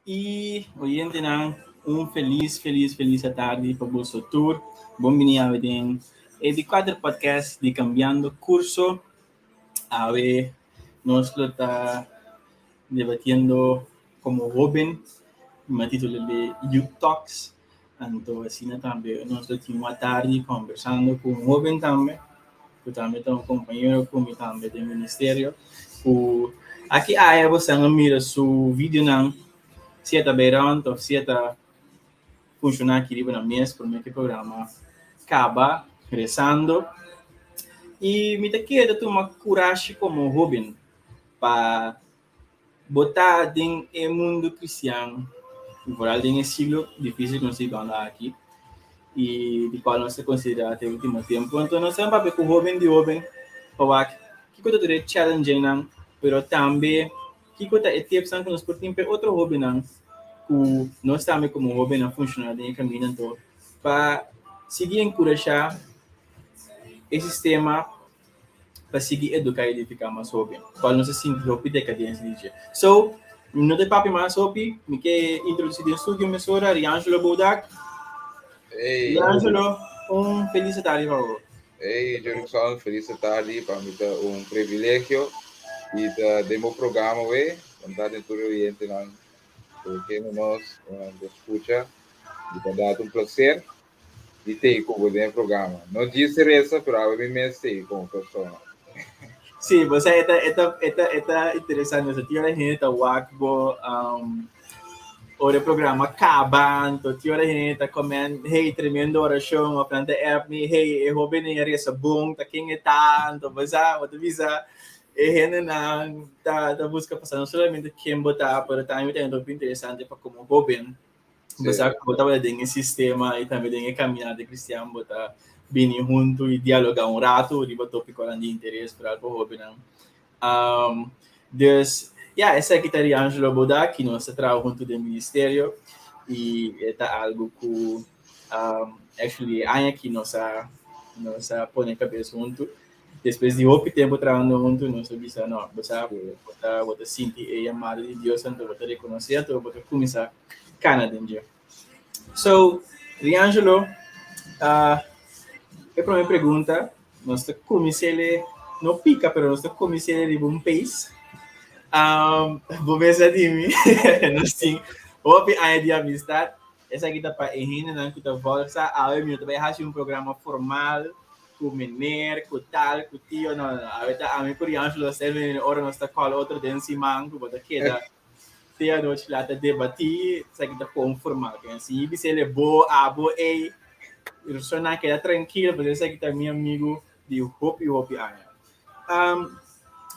E oyente nan, feliz tarde para o tour. Bom-vindo a ver de quatro podcast de Cambiando Curso. A ver, nós está debatendo como Robin, uma título de Youth Talks. Então, assim também, nós temos uma tarde conversando com o Robin também, que também é um companheiro comigo também do Ministério. Aqui, você mira o vídeo não, se está beirando ou se está funcionar aqui na mesa para o meu programa acaba crescendo e me queda uma coragem como Robin para botar dentro do mundo cristiano por alguém é siglo difícil que nós estamos aqui e de qual nós considera até o último tempo então nós sempre para com Robin de Robin para que coisa de challenge não pero também que coisa é tempo que nós podemos ter outro Robin não que nós também como Robin a funcionar dentro do caminho então para seguir encorajar esse sistema para seguir educar e ficar mais jovem. Para não se sentir hopi decadência de dia. So, não tem papo mais hopi, me quer introduzir em estúdio, me sou Riangelo Bodak. Hey, Riangelo, feliz tarde, por favor. hey, Jerickson, feliz tarde. Para mim é um privilégio e demo programa, we, vontade de todo oriente, não, porque nós escuta e para dar um prazer de ter como dentro do programa. Não disse essa, para mim me sei como pessoa. Sim, você é interessante, você tinha a gente, o Wakbo, o programa acabando, tinha a gente, comendo, hey, tremendo oração, a planta app, hey, eu vou bem essa bom, tá quem é tanto, você visa, e na da busca passando solamente quem botar para também tem muito interessante para como Robin você botar o em sistema e também tem caminhada cristiana botar bem junto e dialogar um rato riba tópico de interesse para o Robin dus essa aqui estaria Angelo Boda que nós trabalhamos junto do ministério e é algo que actually aqui nossa põe a cabeça junto depois de pouco tempo trabalhando junto, nós bisa não, você sentir a chamada de Deus, então você reconhecer, então você começar a Canadá. So, Riangelo, a primeira pergunta, nós comecei não pica, pero nós comecei de um país. Vou pensar de mim, nós temos houve a de amistade, essa aqui está para Henrique, não que está volta, a eu também acho um programa formal, com menor, com tal, com tio, não, a mim por exemplo, você vem hora nós está com outro dentro de mango, bota que da a noite lá está debatir, isso aqui está conformal, que assim, se ele é bom, boa, ei, eu sou naquela tranquila, mas esse aqui está meu amigo de Hope, Aya.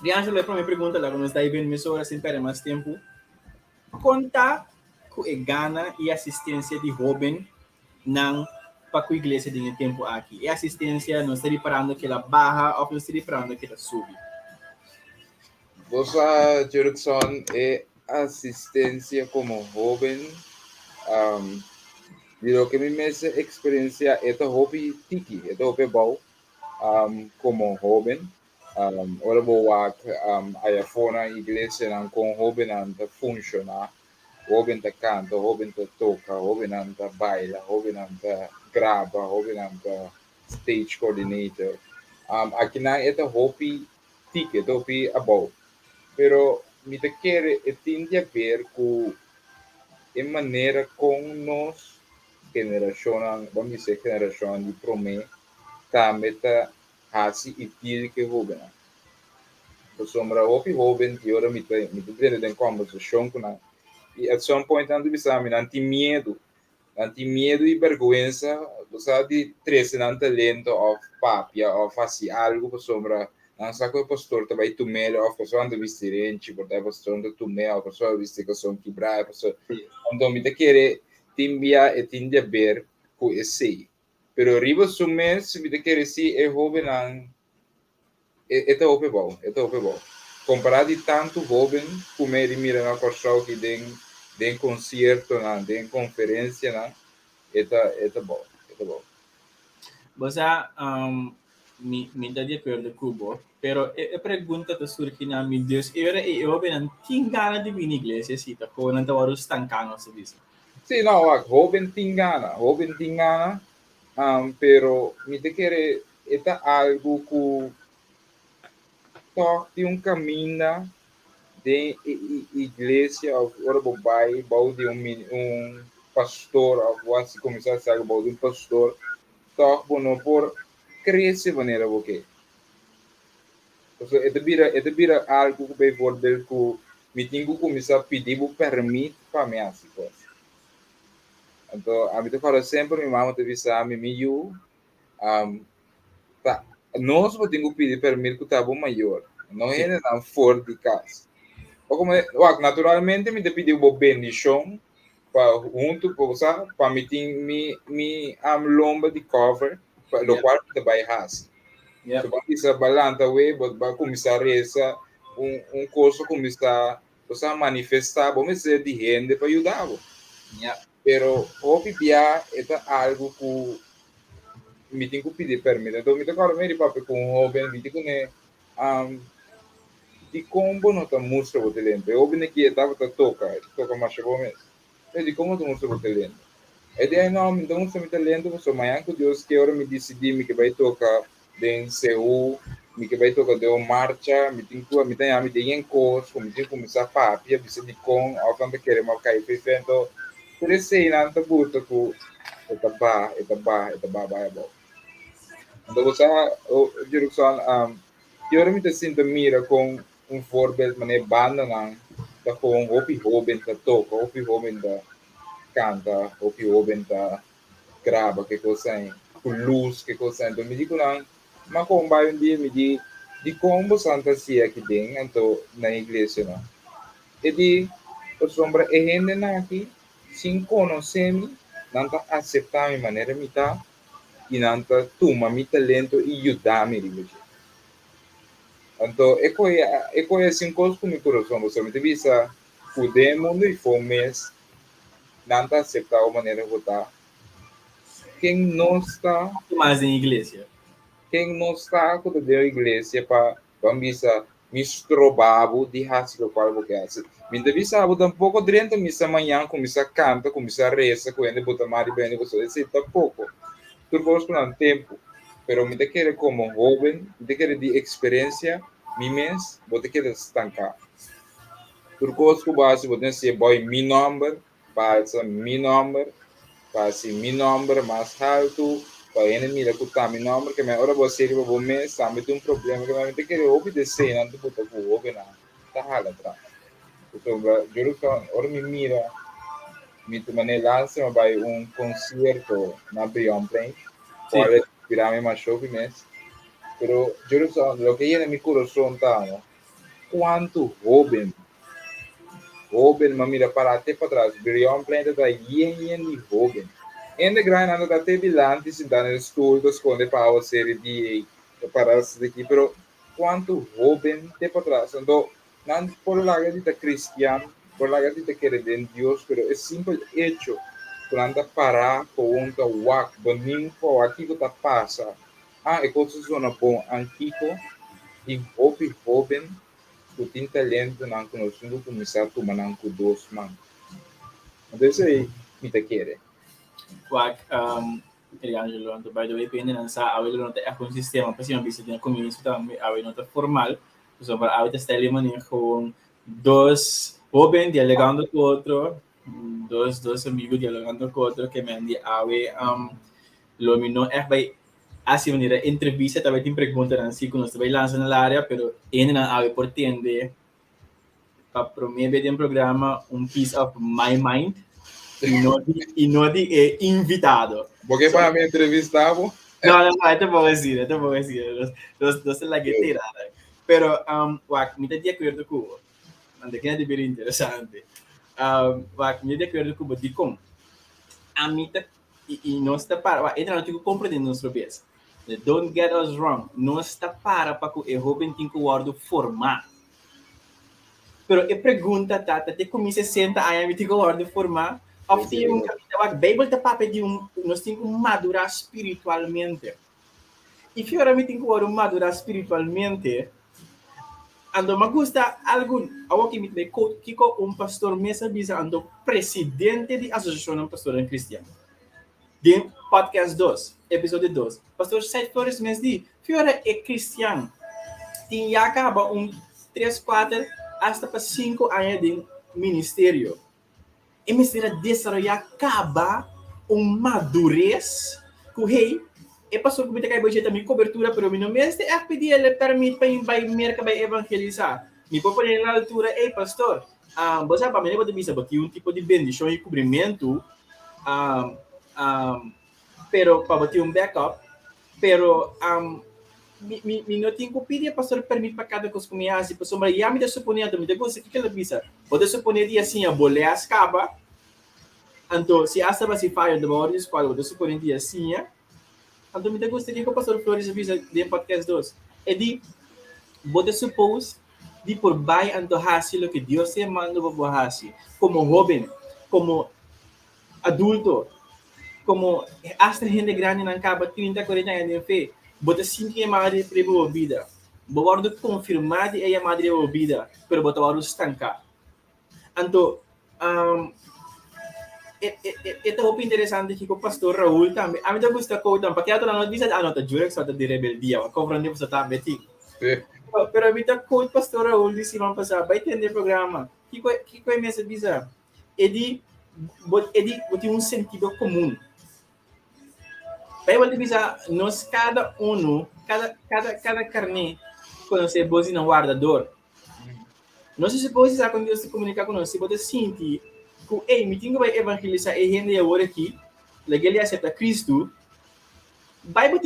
Riangelo, a primeira pergunta, lá, quando nós está aí vendo, me sobra sem perder mais tempo, conta com a gana e assistência de Robin não para a igreja de tempo aqui. E assistência não está reparando que ela barra ou não está reparando que ela sube. Você, Jerickson, é assistência como jovem. De lo que me experiencia, esta hobby tiki, esta hobby bom, como joven. Ora boa, aí fora a igreja não com jovem não funciona. Jovem tá canta, jovem tá toca, jovem não tá baila, jovem não tá grava, jovem não tá stage coordinator. Aqui na esta hobby tiki, esta hobby bom. Pero me te quer tem a ver com a maneira como nós geração, vamos dizer, geração de promessa, também está assim e tira que rouba. Por sombra, houve rouba, que ora me tem em conversação com a e at some point antes de saber, anti medo e vergonha, você de três não talento ou papia ou fazer algo por sombra. Não sabe que o pastor também tu melhor, ou pessoa anda vestirente, porque a pessoa anda tu melhor, pessoa vestir que são quebrar, pessoa. Então me te querer timbia e tinha ver com esse. Pero riba sume se me te querer se é jovem não é bom, é bom. Comparado de tanto jovem como ele mira na pessoa que tem concerto, tem conferência, é bom, é bom. Você mi dá de acordo com o pero a pergunta está surgindo a mim, Deus, eu não tinha ganas de vir na igreja, se tá com não estava estancando se diz. Sì, no, joven tingana, pero mi te quiere, esta algo que toque un camino de iglesia, ora bobai, bau de um pastor, ou assim começar a ser bau de um pastor, toque bono por crescer maneira porque. Então, é vira algo que bijvoorbeeld que me tenho que começar a pedir o permito para mim assim coisa. Então, a mim te falo sempre, minha mãe te avisa a mim, eu, tá, nós vamos ter que pedir permito que está bom maior, não é nada fora de casa. Ou como, naturalmente, me te pediu uma bendição para junto com você, para me ter me lomba de cover, para o qual te vai raça. So, pag isa balanta we, ba começar essa curso começar a manifestar, vamos dizer, de gente para ajudar. Pero hoje dia é algo que me tem que pedir permissão. Então, me tem que me papo com um jovem, me tem que de como não está mostrando o talento. Eu vim aqui estava toca mais bom mesmo. De como tu mostra o talento. E daí não, então mostra o talento, mas amanhã que Deus quer me decidir que vai tocar em Seul, que vai tocar de uma marcha, me tem em curso, me tem que começar a papia, bisa de com, ao quando querer mal cair então, por isso aí não tá buta com vai bom. Então você, Jerusalém, eu me sinto mira com voorbeeld, meneer Bandenang, dat gewoon op je hoben te token, op je hoben te canta, op je hoben te graba, que cosa com luz, que cosa. Então, me digo não, mas como vai dia, me diz, de como fantasia aqui dentro, então, na igreja, não. E de, o sombra, e gente aqui, sem conhecer-me, não tá aceitar minha maneira, me tá, e não tá tomar meu talento e ajudar-me, então, é assim coisa com o coração, você me divisa, podemos e fomos, não está aceitar a maneira de votar. Quem não está... Mas em igreja. Quem não está com a igreja para visa mistrobabo de raça do qual você hace. Me divisa, eu tampouco dentro missa amanhã, começar a cantar, começar a reza, com ele botar mais bem, você diz, tampouco. Tu gosta com o tempo. Pero me te quer como jovem, me te quer de experiência, mês, vou te querer estancar. Tu gosta com base, vou dizer, boy, mi number, passa mi number, passa mi number mais alto, para ele mira que tá mi number, que me ora você vou mês, sabe, tem problema, que me te quer obedecer, não te botar com o não, tá rala atrás. Então, eu ora me mira, me te lança, vai concerto na Beyond Plain, pode virar mais show mês. Pero Jerusalén, lo que llena mi corazón está, ¿no? ¿Cuánto joven, mira, para até para trás, Beyond Plain está lleno de joven. En de gran anda está bilante, se dá no estudo, esconde para a série de para aqui, pero ¿cuánto joven te para trás? Então, não por la de cristiano, por la de querer en Dios, pero es simple hecho, quando parar com um wak, domingo com aqui que está passa. E coisas são bom antigo e jovem que tem talento não conhecendo começar a tomar com dois mãos. Então isso aí me te quer. Wag Angelo, então by the way, pende nan sa awil não tem um sistema para cima bisa din community também awil não tá formal, so para awil está ali maninho com dois jovens dialogando com outro, dois amigos dialogando com outro que me andi awil lo mino vai assim maneira entrevista talvez tem pergunta assim que nós vai lançar na área, pero ainda não há pretende para promover um programa piece of my mind e não de invitado. Porque para me entrevistava? Não, até vou dizer, dos la guitarra. Pero wak, me de acordo com ande que é bem interessante. Wak, me de acordo com de como a mita e não está para, entra no tipo compreender nosso peso. Don't get us wrong, não está para que o jovem tem que guardar formar. Pero a pergunta tata, te como 60 anos me tem que guardar formar, of tem a Bíblia te papo de nós temos que madurar espiritualmente. E fiora me tenho que madurar espiritualmente. Ando me gusta algo, algo que me kiko pastor mesa bisa ando presidente de Associação Pastor Cristiano. De podcast 2, episódio 2. Pastor Seth Flores me diz, fiora é cristiano. Tinha acaba 3, 4, hasta para 5 anos de ministério. E me será desarrollar acaba madurez que hey, e pastor que tem budget também cobertura, pero mi no me este a pedir ele permite para ir merca para evangelizar. Me propõe na altura, ei pastor, você para mim pode bisa aqui tipo de bendição e cobrimento, pero para bater backup, pero mi não tenho que pedir pastor permite para cada coisa que me hace, pastor, mas já me dá suponer, me dá coisa que ele bisa. Pode suponer dia assim a bolear acaba. Então, se essa vai se falhar de uma hora de escola, pode suponer dia assim, então me gostaria que o pastor Flores avisa de podcast 2. É de você supôs de por baixo anto hasi lo que Deus te manda para hasi, como jovem, como adulto, como hasta gente grande não acaba 30, 40 anos de fé, você sente que a madre prevo a vida. Você confirmar que a madre é a vida, pero você vai estancar. Então, ito hope interessante que o pastor Raul também. A mim eu gosto ko também, porque ato na notícia tá jurek sa de rebeldia, comprando sa também ti. Pero a mim tá ko pastor Raul di semana passada, vai ter programa. Que é mesa bisa? Edi bote sentido comum. Vai bote bisa nós cada carne conhece bozi na guardador. Nós se pode quando Deus se comunicar com nós, se pode sentir me tenho que evangelizar e gente agora aqui, legal ele aceita Cristo, vai, me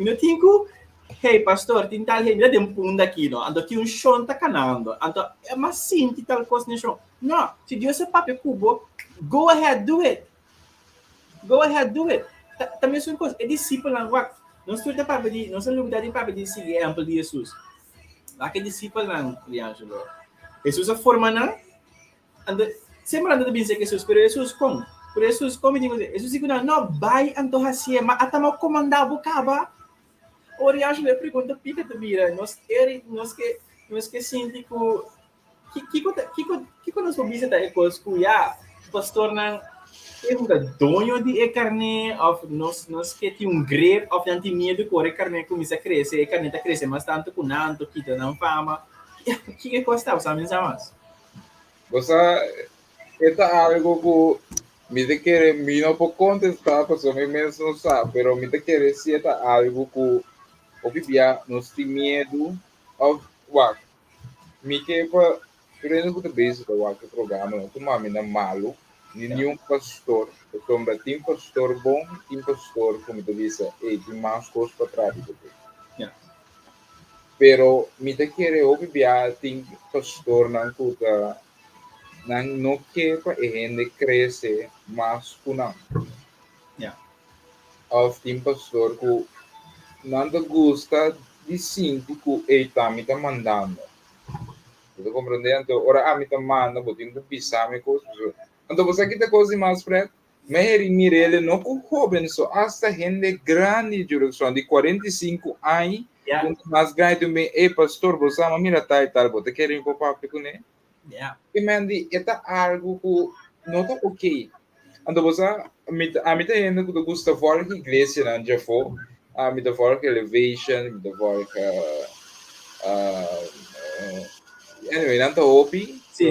não tenho hey pastor, tem tal gente, tem punta aqui, não, ando aqui chão tá canando, ando, mas sim, que tal coisa no chão, não, se Deus é papo cubo, go ahead, do it, também são coisas, é discípulo não vai, não estou de papo de, não sou lugar de papo de seguir exemplo de Jesus, aqui discípulo não, Liangelo, Jesus a forma não, ando sempre anda bem que Jesus, pero Jesus como? Por Jesus como digo, Jesus digo não vai antoja se mas até mal comandar bocaba. Ori acho le pergunta pica de mira, nós que sente que nós vamos visitar ecos cuia pastor não é dono de carne of nós que tem greve of não medo corre carne começa a crescer, carne tá crescer mas tanto com nanto quita não fama. Que costa, sabe mais? Você é algo que me quer me não pode contestar, porque me mesmo não sabe, pero me quer se é algo que o vivia nos tem medo of what me que para prendo que base do what programa não toma me na malo nenhum pastor sombra tem pastor bom tem pastor como tu disse e tem mais coisas para trás pero me quer o vivia tem pastor não cuta não quer para a gente crescer mais com não. Of tem pastor que não gosta de sentir que ele está me mandando. Você compreende? Então, ora a me manda, vou ter que pisar me coisas. Então, você aqui tem coisas mais para mas ele não com jovem só, hasta gente grande direção de 45 anos, mais grande também, pastor, você mira tal tal, você quer ir para o papo com ele? E mandi é algo que não está ok. Então você a mim tá indo que gosta fora que igreja não já foi, a mim tá fora que elevation, mim tá fora que anyway não tá opi. Sim.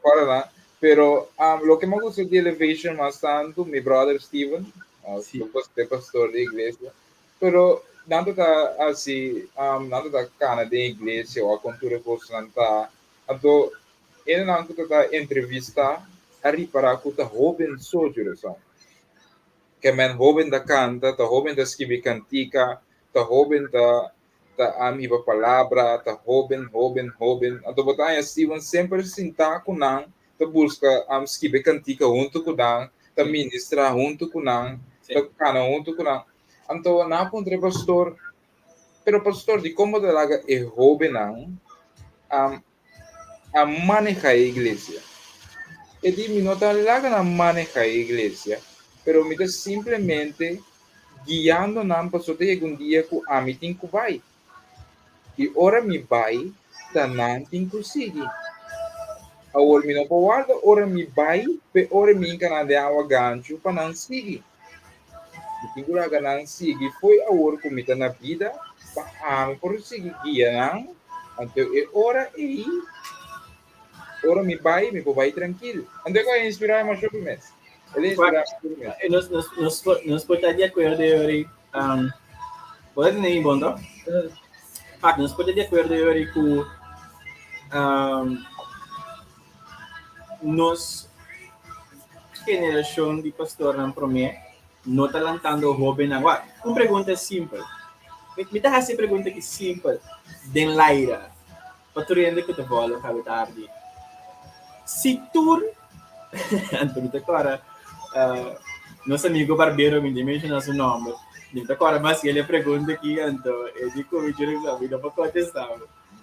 Fora lá, pero lo que me gusta de elevation mais tanto, meu brother Steven, é pastor da igreja, pero não tá assim, não tá cana da igreja ou a cultura que não tá, então ele não está entrevista a reparar que o jovem só direção. Que men jovem da canta, o jovem da escreve cantica, o jovem da amiga palavra, o jovem. Então, botar Steven sempre sentar com não, da busca escrever cantica junto com não, da ministra junto com não, da cana junto com não. Então, na contra pastor, pero pastor de como de laga é jovem não, a manejar a iglesia. E di, mi no te lagan a manejar a iglesia, pero mi te simplemente guiando nam pasote um dia ku amitin ku vai. E ora mi vai, tanan tin ku sigi. Awor mi no pawarda, ora mi vai, pe ora mi incanade awa gancho pa nan sigi. Tingula ka nan sigi, foi awor kumita na vida, pa por sigi guia nan, ante e ora mi vai, mi vai tranquilo. Ante ko inspirar mo shopping mes. Ele inspirar shopping mes. Nos pode de acordo, Yuri. Pode nem bom, tá? Nos pode de acordo, Yuri, com nos geração de pastor não promete, não está lançando jovem agora. Uma pergunta simples. Me dá essa pergunta que simples. Den Laira. Paturendo que te volo, cabe tarde. Se tu, Antônio agora, nosso amigo barbeiro me mencionou seu nome. Então agora, mas ele pergunta aqui, então, eu digo, eu digo, não vou contestar.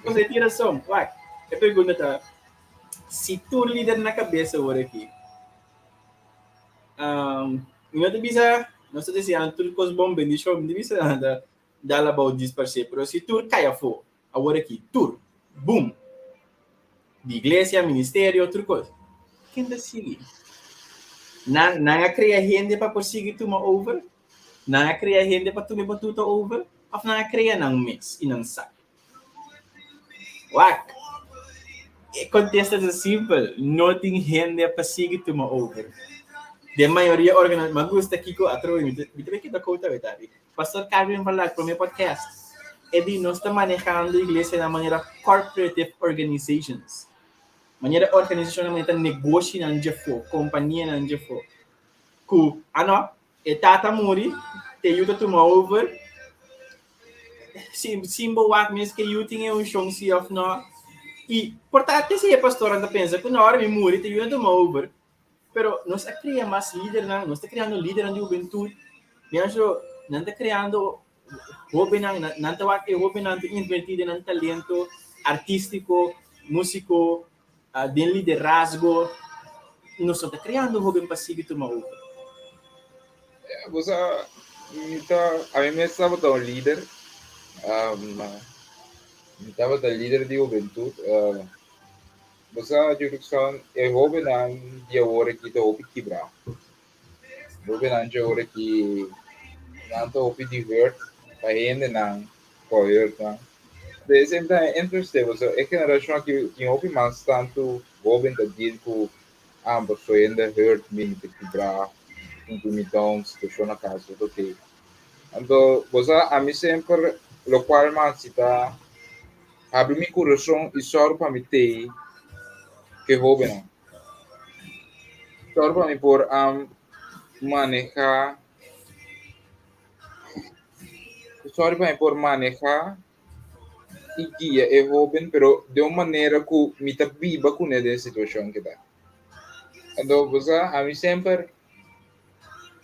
Você tira som, vai. A pergunta tá, se tu líder na cabeça agora aqui, não te bisa, não sei se tudo coisa bom, bem deixou, não te bisa dar about this per se, pero se tu cai a fo, agora aqui, tu, boom, de igreja, ministério, outra coisa, quem decide? Não cria gente para conseguir tomar over, não cria gente para tomar batuta over, ou não cria não mix e não sabe. Wak, o contexto é simples, não tem gente para conseguir tomar over. De maioria organizada, mas gusta Kiko atro me também que da conta verdade. Pastor Calvin falar para o meu podcast. Ele não está manejando a igreja de maneira corporative organizations. Maneira organização na maneira negócio na Jeffo, companhia na Jeffo. Que, ano, tata muri, te yuta to over. Simbo wak mes que you tinha chance of no. E, portanto, se é pastor anda pensa que na hora me muri, te yuta to over. Pero não está criando mais líder, não está criando líder na juventude. Não está criando jovem, não está invertido em talento artístico, músico, de liderazgo. Não está criando jovem para seguir tomar over. Você, a mim me estava tão líder, estava tão líder de juventude. Basta jurisdiction e hobe nan dia ore ki to hobi kibra. Hobe nan je ore ki nan to hobi di hurt pa hende nan ko hurt nan. De same time interesting so é que na relação que hobi mas tanto hobe da dia ku ambos so hende hurt min te kibra intumitão situação na casa do que. Então, você a mim sempre lo qual mas está abre mi coração e só para me ter que joven. Solo para mí por manejar, solo para mí por manejar y guía es joven, pero de una manera que me está viva con esa situación que está. Entonces, a mí siempre,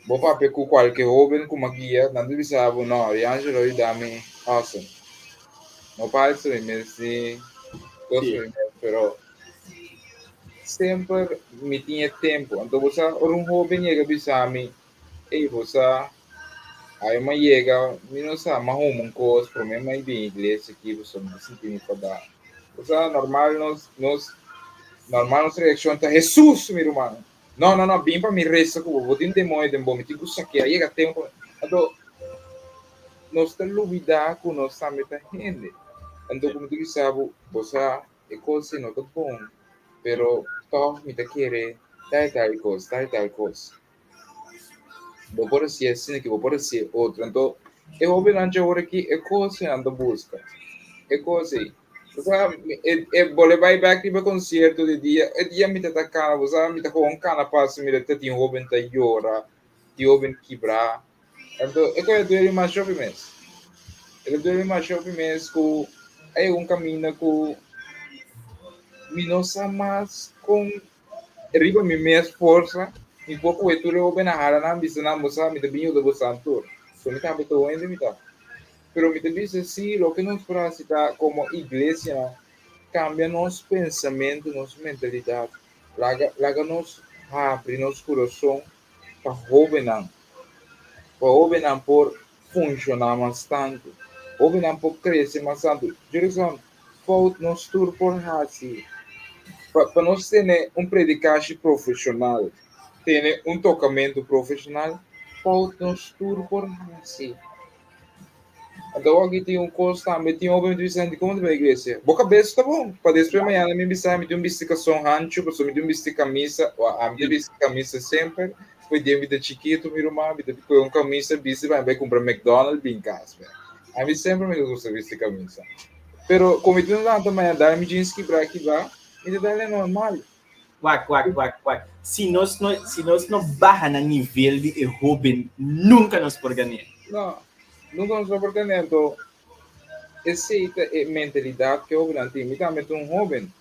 vou papel com qualquer joven como guia, não deve saber, não, e Angelo e dame awesome. Não parece mesmo, pero sempre me tinha tempo. Então, você, um jovem chega a pensar a mim, ei, você, aí uma chega, me não sabe, mas um coisa, problema é bem inglês aqui, você não se tem para dar. Você, normal, nossa reação é Jesus, meu irmão. Não, bem para me resta, que vou ter um demônio, me tem que saquear, chega tempo. Então, nós temos que lidar com nossa meta gente. Então, como tu sabe, você, é coisa não é bom, pero todos me querem tal coisa. Vou por ser assim, que vou por ser outro. Então, eu vou ver agora que é coisa ando busca. É coisa. Vou levar back para concerto de dia. É dia me tá cara, você me tá com cara passa me tá tem jovem tá llora, tem jovem quebrar. Então, é que eu dou mais shopping mês. Eu dou mais shopping mês com é caminho com me não sabe mais com riba mi minha força e pouco eu tô bem na área na bisa na moça me também eu santo so me tá beto ainda me tá pero me também se lo que nos precisa como igreja cambia nosso pensamento nossa mentalidade laga nos abre nosso coração para jovem Joven não por funcionar mais tanto. Joven não por crescer mais tanto. Direção, falta nos tur por assim. Para nós ter um predicagem profissional, ter um tocamento profissional, falta nos tur por assim. Então aqui tem um constante, tem um obviamente Vicente, como vai a igreja? Boa cabeça, tá bom. Para depois amanhã, me bisa, me deu um vestido com rancho, para me deu um vestido camisa, a me deu vestido camisa sempre. Foi dia me deu chiquito, meu irmão, me deu um camisa, bisa, vai comprar McDonald's, bem casa. A mim sempre me gusta vestir camisa. Pero como tu não também andar, me jeans que para aqui lá, e de é normal. Quack. Se nós não barra no nível de Robin, nunca nos por ganhar. Não, nunca nos oportunidade. Então, essa é a mentalidade que eu tenho. Me dá um jovem.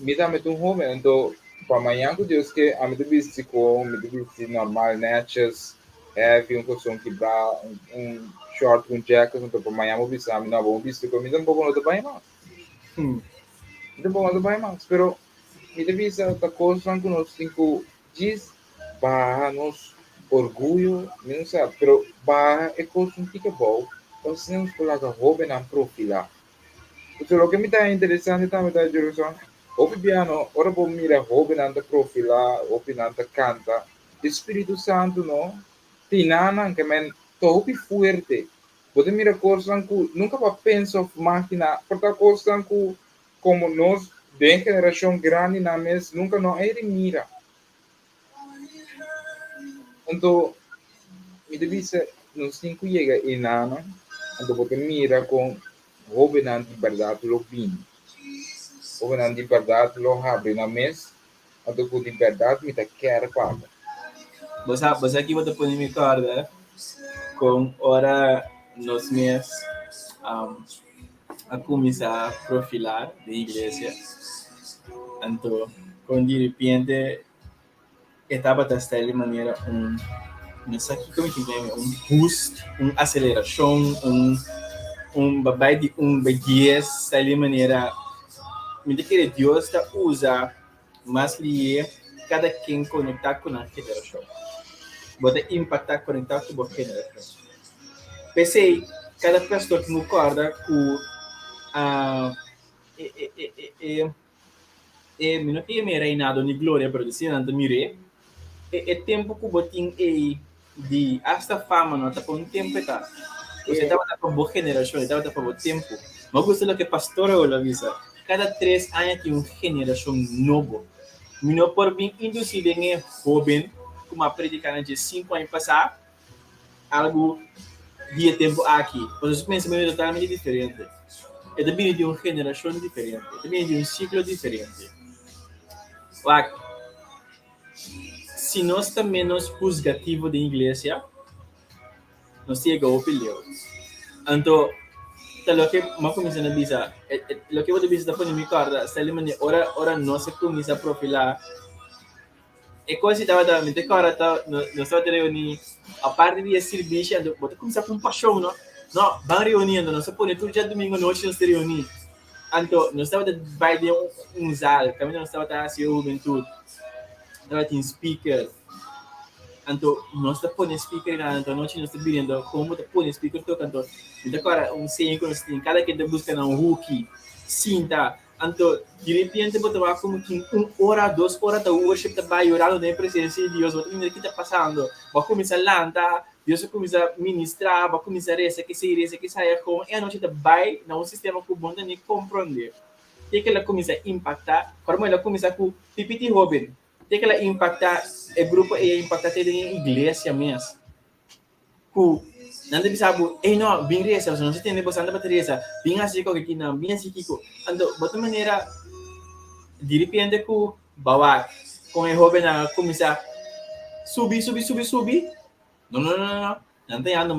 Me dá um jovem. Então, para amanhã, que Deus que a minha vista com, me vista normal, natures, heavy, um coção quebrar, um short, um jacket, então para amanhã, eu vista, a minha não vou vista com, me dá um pouco de bem mais. Me dá um pouco de bem mais. Pero, me dá vista, a coisa que nós temos que diz, barra, nos orgulho, não sabe, pero barra é coisa que é bom. Nós temos que colocar roupa na profila. Então, o que me dá interessante também da Jerusalém, o piano, ora bom mira roupa na profila, o na canta, Espírito Santo não, tinana que men topi fuerte. Pode mira coisa que nunca va pensar máquina, porque coisa que como nós de geração grande na mes nunca não é mira. Então, me devia nos cinco chega em ano, então pode mira com roupa na liberdade lo bem. Roupa na liberdade lo abre na mes, então com liberdade me quer paga. Você aqui vai pôr me corda com hora nos meses a começar a profilar da igreja. Então, quando de repente estava a estar de maneira não sei como que é, boost, aceleração, babai de beleza, de maneira me que Deus está usa mas lhe cada quem conectar com a geração. Pode impactar conectar com a geração. Pensei, cada pessoa que me acorda com não que me reinado ni glória para dizer nada mire é tempo que botin de hasta fama não tá por tempo tá você estava para boa geração estava para boa tempo mas gosto do que pastora ou avisa cada 3 anos tem uma geração novo não por bem induzir em jovem como a predicar de 5 anos passar algo de tempo aqui os pensamentos totalmente diferente é também de uma geração diferente é também de um ciclo diferente. Se nós também nos juzgativo da igreja, nós chega a opinião. Então, lo que eu comecei a dizer, lo que eu disse da pandemia, cara, se ele me ora nós começa a profilar, é como se estava da mente, cara, nós estamos reunindo, a parte de serviço, então, você começa com paixão, não? Não, vamos reunindo, nós põe todo dia domingo à noite nós reunimos. Então, nós estamos vai de sal, também nós estamos assim, juventude. Nós temos speaker. Então, nós estamos põe speaker na então nós estamos vendo como está põe speaker to canto. Então, agora sei que nós temos cada que te busca na hooky, cinta. Então, de repente você vai como que 1 hora, 2 horas da worship tá vai orar na presença de Deus, você o que está passando. Vai começar a lançar, Deus começa a ministrar, vai começar a reza que sai como e a noite vai na um sistema que o bom nem compreender. Tem que ela começa a impactar, como ela começa com tipiti Robin. Tem que ela impactar o grupo e impactar até a igreja mesmo. Nanti bisa bu, no, bing resa, so nasi tene bosanda bateresa, bing así ko kikina, bing así kiko. Ando, bota maneira, de repente ku bawa, com o jovem na começar subir. Não. Nanti ando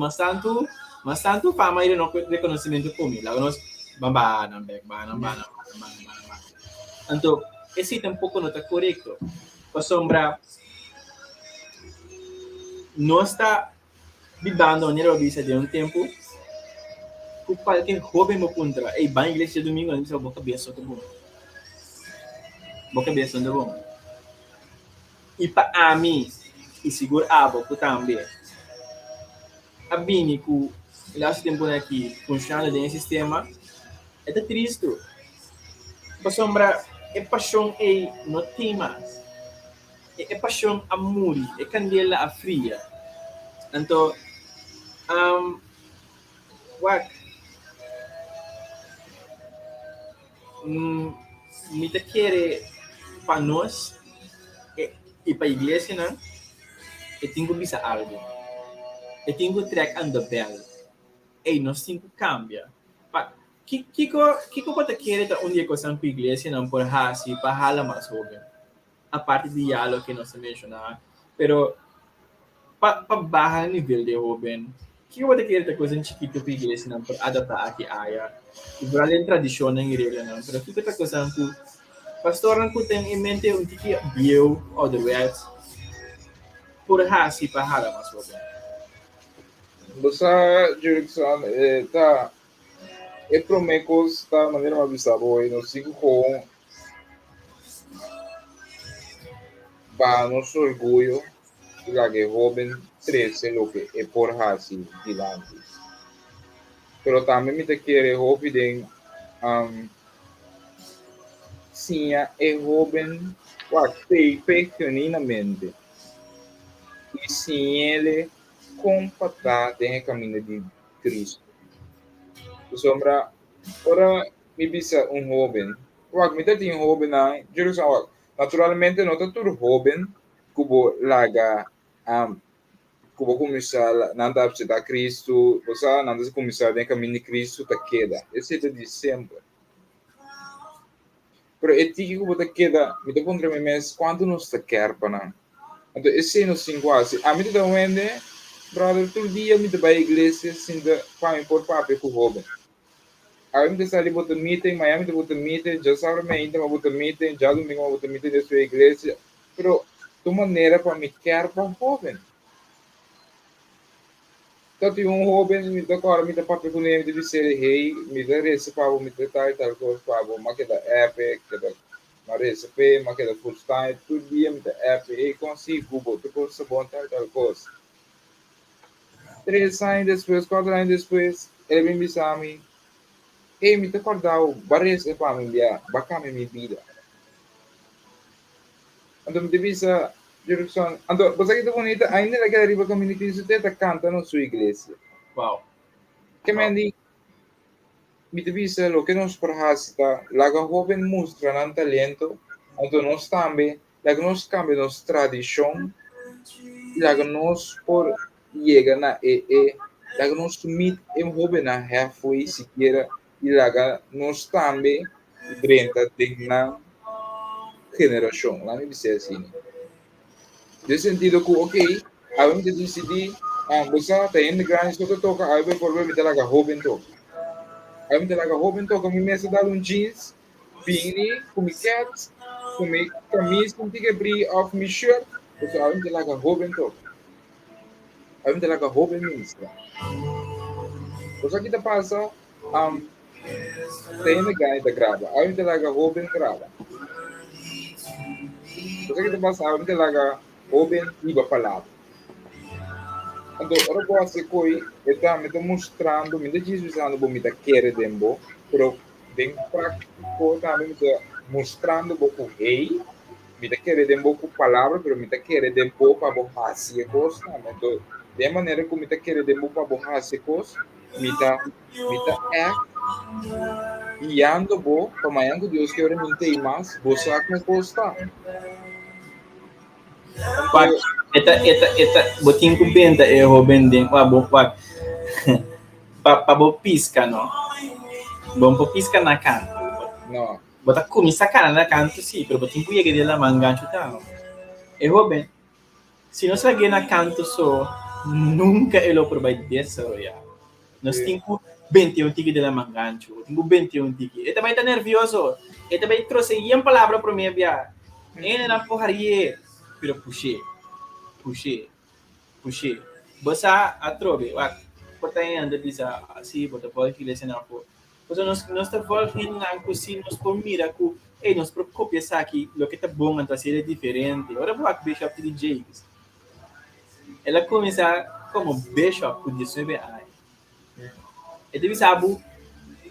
mas tanto fama ele não reconhecimento comigo. Lá nós bana. Então, esse tampouco não está correto. A sombra não está vivendo maneira vista de um tempo que qualquer jovem me contra e vai à igreja domingo e diz boca cabeça tá bom e para mim e seguro abo ku também. Abini ku last tempo aqui funcionando dentro do sistema é triste. Para sombra é paixão e não tem mais. É paixão a muri, é candela a fria. Então, what me te quer para nós e para a igreja, né? Eu tenho que bisa algo. Eu tenho que track and the bell. E nós temos que cambiar. Que pode querer da onde coisa para a igreja não por hasi para hala mais jovem. A parte de diálogo que nós mencionamos, pero para baixar o nível de jovem. Que pode querer da coisa chiquita para a igreja não por adaptar aqui aya. E para além tradição em igreja não, pero que outra coisa que pastor não tem em mente um tiki bio ou the rest por hasi para hala mais jovem. Basta Jerickson, tá. É promecos da maneira mais bizarra, não sigo com para nosso orgulho, la que joven 13 lo que é por hasi dilante. Pero também me te quer joven sim é joven genuinamente e sim ele compactar tem o caminho de Cristo. Sombra, ora mi bisa un joven. Wag mi tati yung joven na, Jerusalem wag. Naturalmente no tatur joven kubo laga kubo começar nanda a Cristo, você nanda se começar em caminho de Cristo ta queda. Esse é de sempre. Pero etiki kubo ta queda, mi te pondre me mes quanto nos ta quer pana. Então esse no cinco assim. A mi te da wende, brother, todo dia mi te vai à igreja sin da pai por papi com joven. Ayam te sali buat meeting, Miami te buat meeting, já sabe me ainda buat meeting, já domingo buat meeting da sua igreja, pero tu maneira para me quer para um jovem. Tanto um jovem me dá agora me dá papel com ele de dizer hey, me dá esse pavo, me dá tal coisa pavo, mas que da app, que da mas receber, mas que da full time, todo dia me dá app, e consigo Google, tu coisa bom tal coisa. 3 anos depois, 4 anos depois, ele me disse a mim me te acordau, várias família, bacana minha vida. Então, me divisa, Jerusalém. Então, você que é bonita, ainda que arriba com a minha igreja, você canta na sua igreja. Wow. Que me diz, me divisa, lo que nos perhasta, la jovem mostra um talento, então nós também, la que nos cambia nossa tradição, la que nos por chega na la que nos meet jovem na halfway, siquiera, ilaga nós também renta na geração, lá me disse assim. De sentido que, ok, a gente decidi, você tem de grande só toca, aí vai por ver me telaga jovem toca. Aí me telaga jovem toca, me mesa dar jeans, beanie, com cats, com camisa, com tique bri off me shirt, você aí me telaga jovem toca. Aí me telaga jovem ministra. Você que tá passa, tem de ganho da grava, aí me telaga jovem grava. Você que tá passa, aí me telaga jovem iba palavra. Então, ora boa se coi, está me mostrando, me está dizendo que me está querendo, pero bem prático, também me está mostrando pouco rei, me está querendo com palavra, pero me está querendo para borrar as coisas, então, de maneira que me está querendo para borrar as coisas, me está guiando bo, tamayang Deus que ora me tem mais, você com costa. Wag, boting ko benta joven din, wag, pabo pisca, no? Bom po pisca na canto. No. Bota kumisa ka na canto, sì, pero boting ko yagi dela mangancho tao. Joven, se nós lagi na canto so, nunca elo provide desarrollar. Nós temos 21 tiki dela mangancho, temos 21 tiki. E também tá nervioso. E também trouxe uma palavra para mim, via. Ele na porraria. Pero puxei. Basta a trove, portanto anda bisa assim, bota pode que lesen ako. Porque nós tá voltando na cozinha, nós por mira que nós preocupa aqui, lo que tá bom anta ser diferente. Ora vou a bishop de James. ela começa como bishop por 19 anos. E deve saber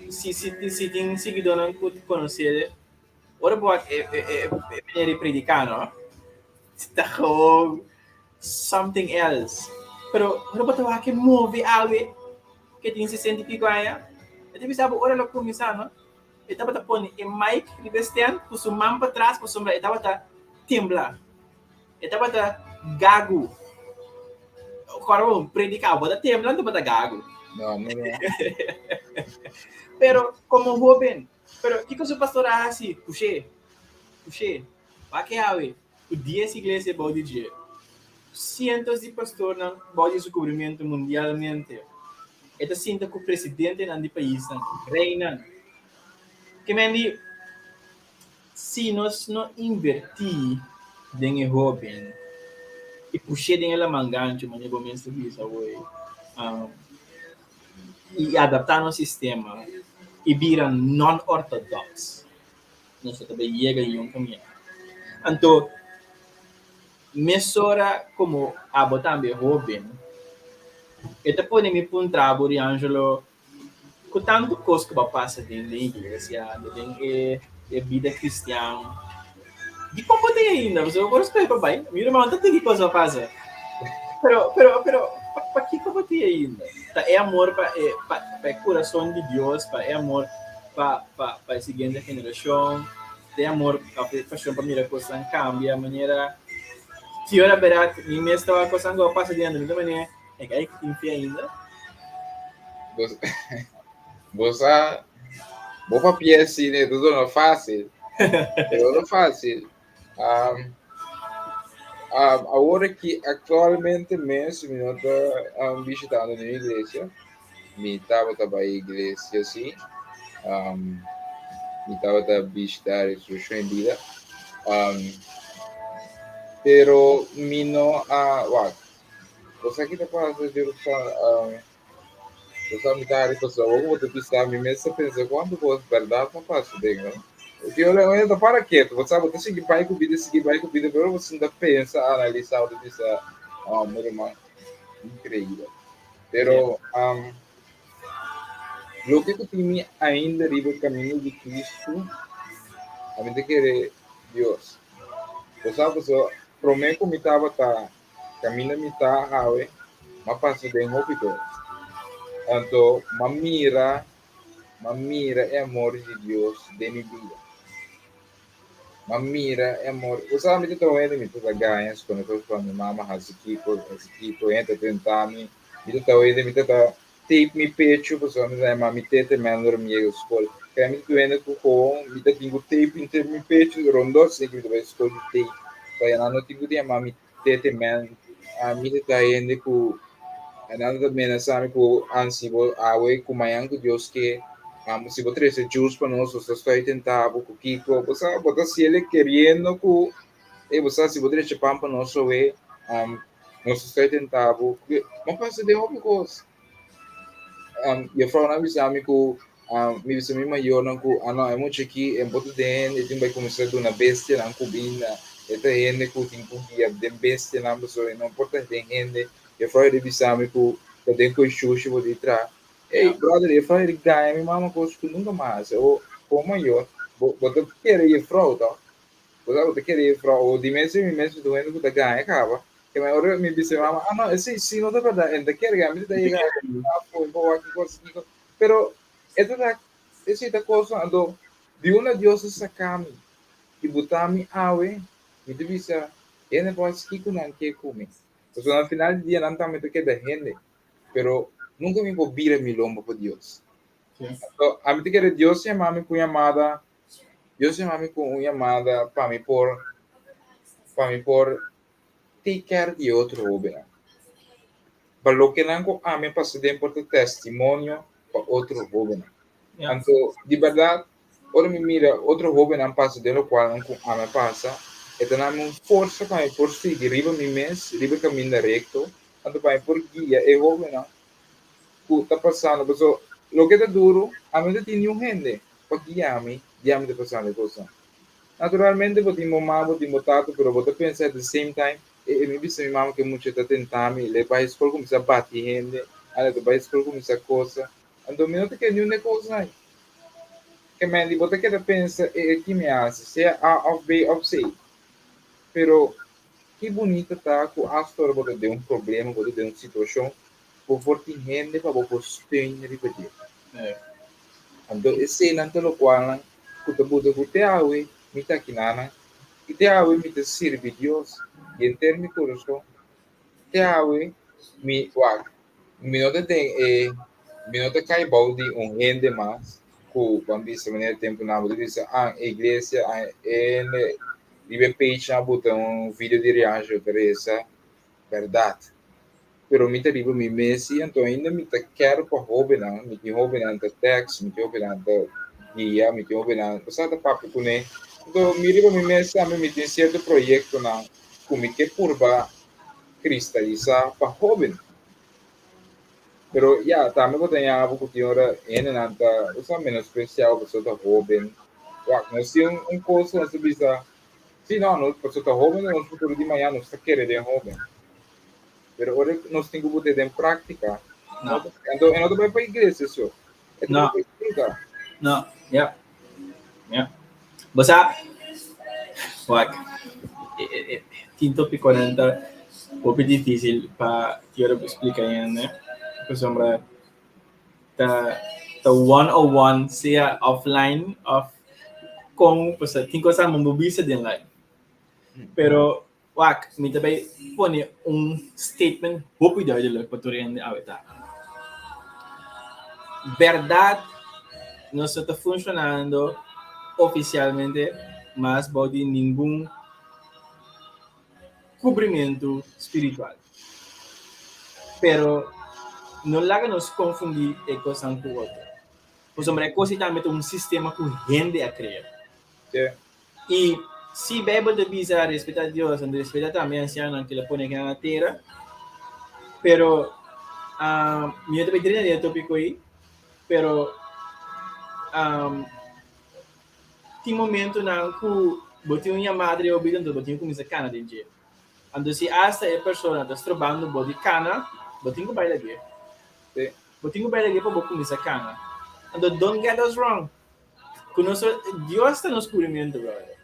se tem seguidor não conhecer, ora pode é predicar, não? Está com something else. Pero ora pode que move algo que tem 60 e pico anos. E deve saber ora ela começa, não? E estava a pôr em mic de vestian, com sua mão para trás, com sua estava a temblar. E estava a gago. Agora predicar, bota temblar, não bota gago. Não. Pero como joven, pero que o pastor assim, puxei, vai que haver o 10 igrejas bode dia, cientos de pastores não bode descobrimento mundialmente. Esta sinta que o presidente não de país não reina. Que mendi, se nós não invertir em joven e puxei em ela mangante, mas eu mesmo isso e adaptar no sistema e virar non-orthodox. Nós também chega em um caminho. Então, mesora como a botar bem jovem, esta pode me puntar por Angelo, com tanto coisa que passa dentro da igreja, dentro da vida cristã. E como tem ainda, você agora espera para pai, meu irmão, não tem que coisa passa. Pero, para que como tem ainda? É amor para o coração de Deus, é amor para a seguinte geração, é amor para a primeira coisa cambia a maneira que ora verá, e mesmo estava coisa que passa dentro da maneira, é que aí que tem fé ainda. Você vou para pièce, né? Tudo não é fácil. Tudo não é fácil. Agora que atualmente mesmo eu estou visitando a igreja, me estava a igreja assim, me estava a visitar a sua vida, pero me não você aqui está falando de você me está a pessoa, eu vou te pensar, me mesmo pensa quando você verdade não faço bem, não? Porque eu ainda para quieto, você sabe, você seguir vai com vida, mas você ainda pensa, analisar, você pensa, meu irmão, incrível. Pero, lo que eu tinha ainda no caminho de Cristo, a gente quer Deus. Você sabe, prometo que me estava caminho me está mas passa bem rápido. Então, mira é amor de Deus de minha vida. Mira é amor. Você sabe que estou vendo me toda ganha, quando eu estou falando mama, has equipo, entra tentar me estou vendo me toda tape me pecho, você sabe que mami tete mandar me escola. Que me estou vendo com me tenho tape entre me pecho, rondo, sei que vai escola tape. Kaya não tenho dia mami tete man, a me está vendo com nada também sabe com ansibo awe com manhã com Deus que se você trazer juice para nós, você está tentando com Kiko, você se ele querendo com você se você trazer pão para nós, nós está tentando, mas passa de outra coisa. Eu falo na visão me com me visão me maior não com não é muito aqui é muito dentro e tem vai começar do na bestia não com bina esta gente com tem com dia de bestia não pessoa não importa tem gente eu falo de visão me com tem com xuxa vou de trás. Hey, brother, eu falei de ganhar minha mama coisa que nunca mais. Ou maior, você quer ir fraude, você quer ir fraude, ou de mês em mês doendo que ganha acaba. Que a hora me disse mama, não, sim, não é verdade, ainda quer ganhar, me daí ganhar, foi boa que conseguiu. Pero essa coisa ando de uma diosa sacame e botar-me awe, me disse, ele pode que não quer comer. Então, no final do dia, não está muito que da gente, pero nunca me vira mi lombo por Dios. So, a mí te quiere Dios llamarme con llamada, Dios llamarme con una llamada para mí por take care de otro joven. Para lo que nango a mí pasa de importar testimonio para otro joven. Entonces, de verdad, ahora me mira otro joven pasa de lo cual a mí pasa, e tenemos una fuerza para mí por seguir, riba mi mes, riba camino recto, entonces para mí por guía, e joven, está passando, pessoal, lo que é duro, a mente tem um gente, porque llame está passando coisa. Naturalmente, podemos mal, podemos tato, pero você pensa at the same time, E mi disse mia mamma che mucho da tentami, le vai a scuola come si batti gente, allora vai a scuola come si cosa, quando mi nota che non è cosa, che me di botte che da pensa e chi mi hace, sia A of B of C, pero que bonita tá com a história pode ter um problema, pode ter uma situação, por forte gente para por steun repetir. Então esse não te lo qual que te bude que te awe, me tá aqui nana, e te awe me te sirve Deus, e em termos curso, te awe me wa, me não te tem me não te cai balde gente mais, que quando isso vem tempo na bude diz a igreja é Vive page na botar um vídeo de reação para essa verdade. Pero me arriba mi Messi, então ainda me quero para hobby não, me que hobby não text, me que hobby não guia, me que hobby não, você tá papo com ele. Então me arriba mi Messi, a mim me tem certo projeto na, como que purba cristalizar para hobby. Pero ya, também vou ter algo que tinha hora ainda não tá, usa menos especial para você tá hobby. Nós temos coisa nós bisa. Sì, no, questo joven nel futuro di Miami non sta querendo joven. Pero ora nós temos que botar em prática. No. Então, não vai para a igreja, só. É No. para a igreja. No, yeah. Basta, wag, tinto picolenta, un po' più difficile para io explicar yan, né? Porque sombra, ta 101 sia offline, com, pues, tem coisa mambubisa din live. Pero, wag, me também pone statement, hope duidelijk, para tu rende aweta. Verdade, não está funcionando oficialmente, mas pode nenhum cobrimento espiritual. Pero não laga nos confundir coisa com outra. Por exemplo, é coisa também sistema que rende a criar. Yeah. E se a Bíblia diz a respeitar Deus, e respeitar também a anciana que ele põe aqui na terra, pero eu também diria esse tópico aí, pero tem momento na que botinho minha madre obedente botinho começa cana de dia. Então se esta é a pessoa está trabalhando body cana, botinho que baila aqui. Botinho que baila aqui para começar cana. Então don't get us wrong. Conosco Deus está nos cobrimento, brother.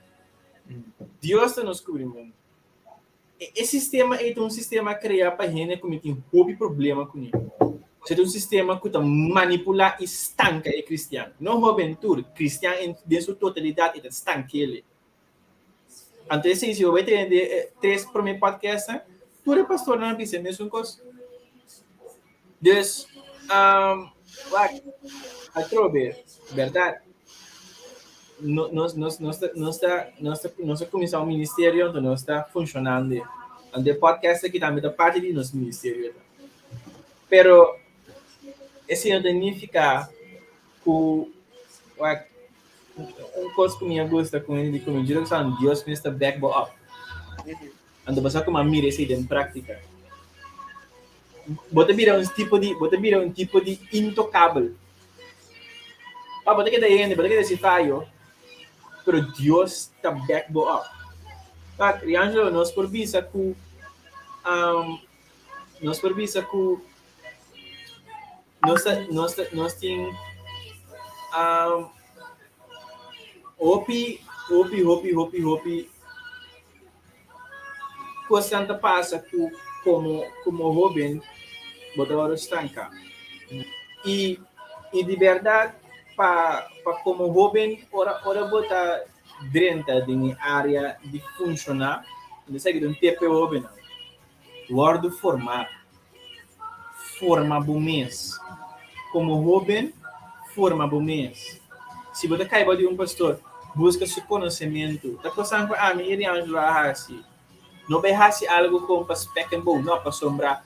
Deus está nos cobrimento. Esse sistema é um sistema criado para gente que tem hobby problema com ele. É um sistema que manipula e estanca o cristiano. Não juventude, cristiano em sua totalidade é estanca ele. Então, se eu vou ter 3 primeiros podcasts, tu é pastor na bisa, mesmo coisa. Então, a trove, verdade? Nós começamos o ministério, então nós está funcionando. E o podcast aqui também é parte do nosso ministério. Pero esse não significa que uma coisa que me gosta com ele, como direção Deus me está back up. Então você como mira isso em prática. Bota virar um tipo de intocável. Bota que daí, bota que desse falho. Pero Deus está back up. Tá, Riangelo nos provisa que nós tem hopi constante passa como jovem botar estanca e de verdade para como jovem ora botar dentro da área de funcionar não sei que um tempo jovem guardo forma bom mês como jovem forma bom mês se você cai de um pastor busca seu conhecimento tá passando a mim ele Angelo assim não vai fazer algo com perspectiva bom não para sombrar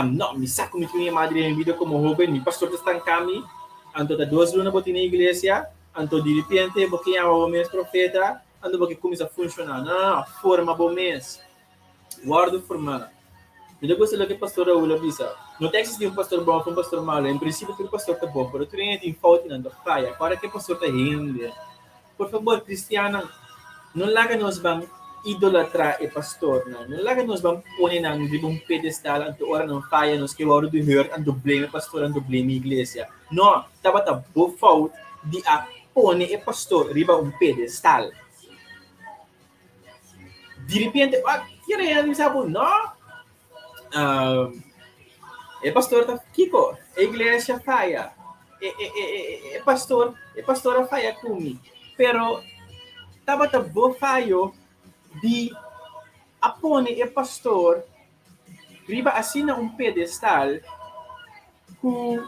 não me saco minha madre em vida como jovem mi pastor está em caminho anto da 2 lunas botar na igreja anto de repente porque é o mês profeta anto porque começa a funcionar não forma bom mês guardo forma eu gosto do que o pastor Raul disse. Não tem que existir um pastor bom ou um pastor mau. Em princípio, o pastor está bom. Mas tu tem falta na falha. Agora que o pastor está rindo. Por favor, cristiano, não larga nos bang. idolatra e pastor na. Nalaga nos bang pone ng libong pedestal ang ora ng fire nos que oro do hurt ang dobleme pastor ang dobleme iglesia. No, tabata bo fault di a pone e pastor riba un pedestal. De repente, kira yan sabo, no? E pastor ta Kiko, e iglesia fire. E pastor a fire kumi. Pero tabata bo fayo di apone e pastor riba assina um pedestal que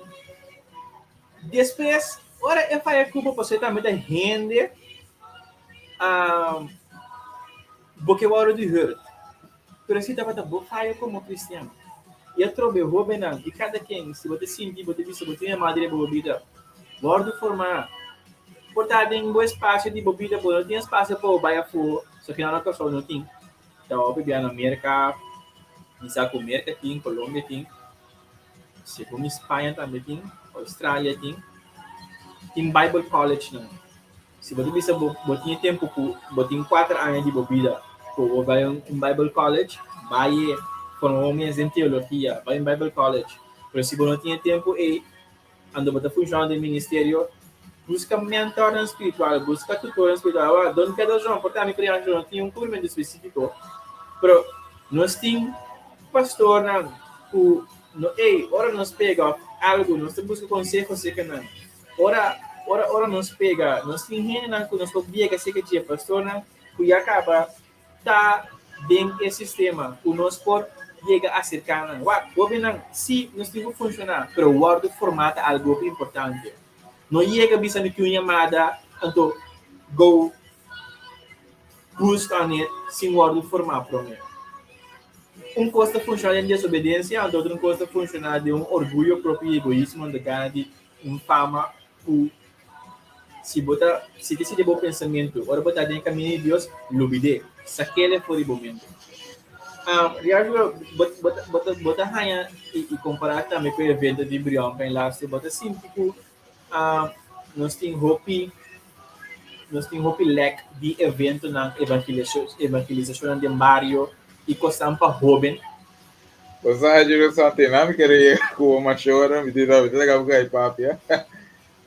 depois ora é faia culpa você também da rende porque o hora de hurt pero se tava boa faia como cristiano e a trobe robenang e cada quem se você sentir você visto você é madre boa vida guardo formar portar em bom espaço de bebida bom não tem espaço para o baia fu só que não pessoa não tem então bebia na América bisa com América tem Colômbia tem se como Espanha também tem Austrália tem Bible College não se você bisa botinha tempo botinha 4 anos de bebida ou vai um Bible College vai formar-me em teologia vai em Bible College mas se você não tinha tempo e ando bota função do ministério busca mentor espiritual busca tutor espiritual donde cada um portanto me criança não tinha um curso específico pero nós temos pastor não ora nos pega algo nós busca conselho sei que não ora nos pega nós temos gente não que nos obriga sei que tinha pastor não que acaba tá dentro do sistema o nós por chega a cercar não governo se nós temos funcionar pero o guardo formata algo importante não chega bisa no que uma chamada então go busca net sem guardo formar para mim coisa funciona de desobediência, outra coisa funciona de orgulho próprio e egoísmo, de ganhar de fama, se decide bom pensamento, ora botar dentro caminho de Deus, lubide, saquele for o momento. Real, bota hanya e comparar também com o evento de Brion, para lá, se bota assim, tipo, nós temos hope leque de evento na evangelização de barrio, e costam para jovem. Você acha que tem nada que querer com uma chora, me diz que eu vou papi.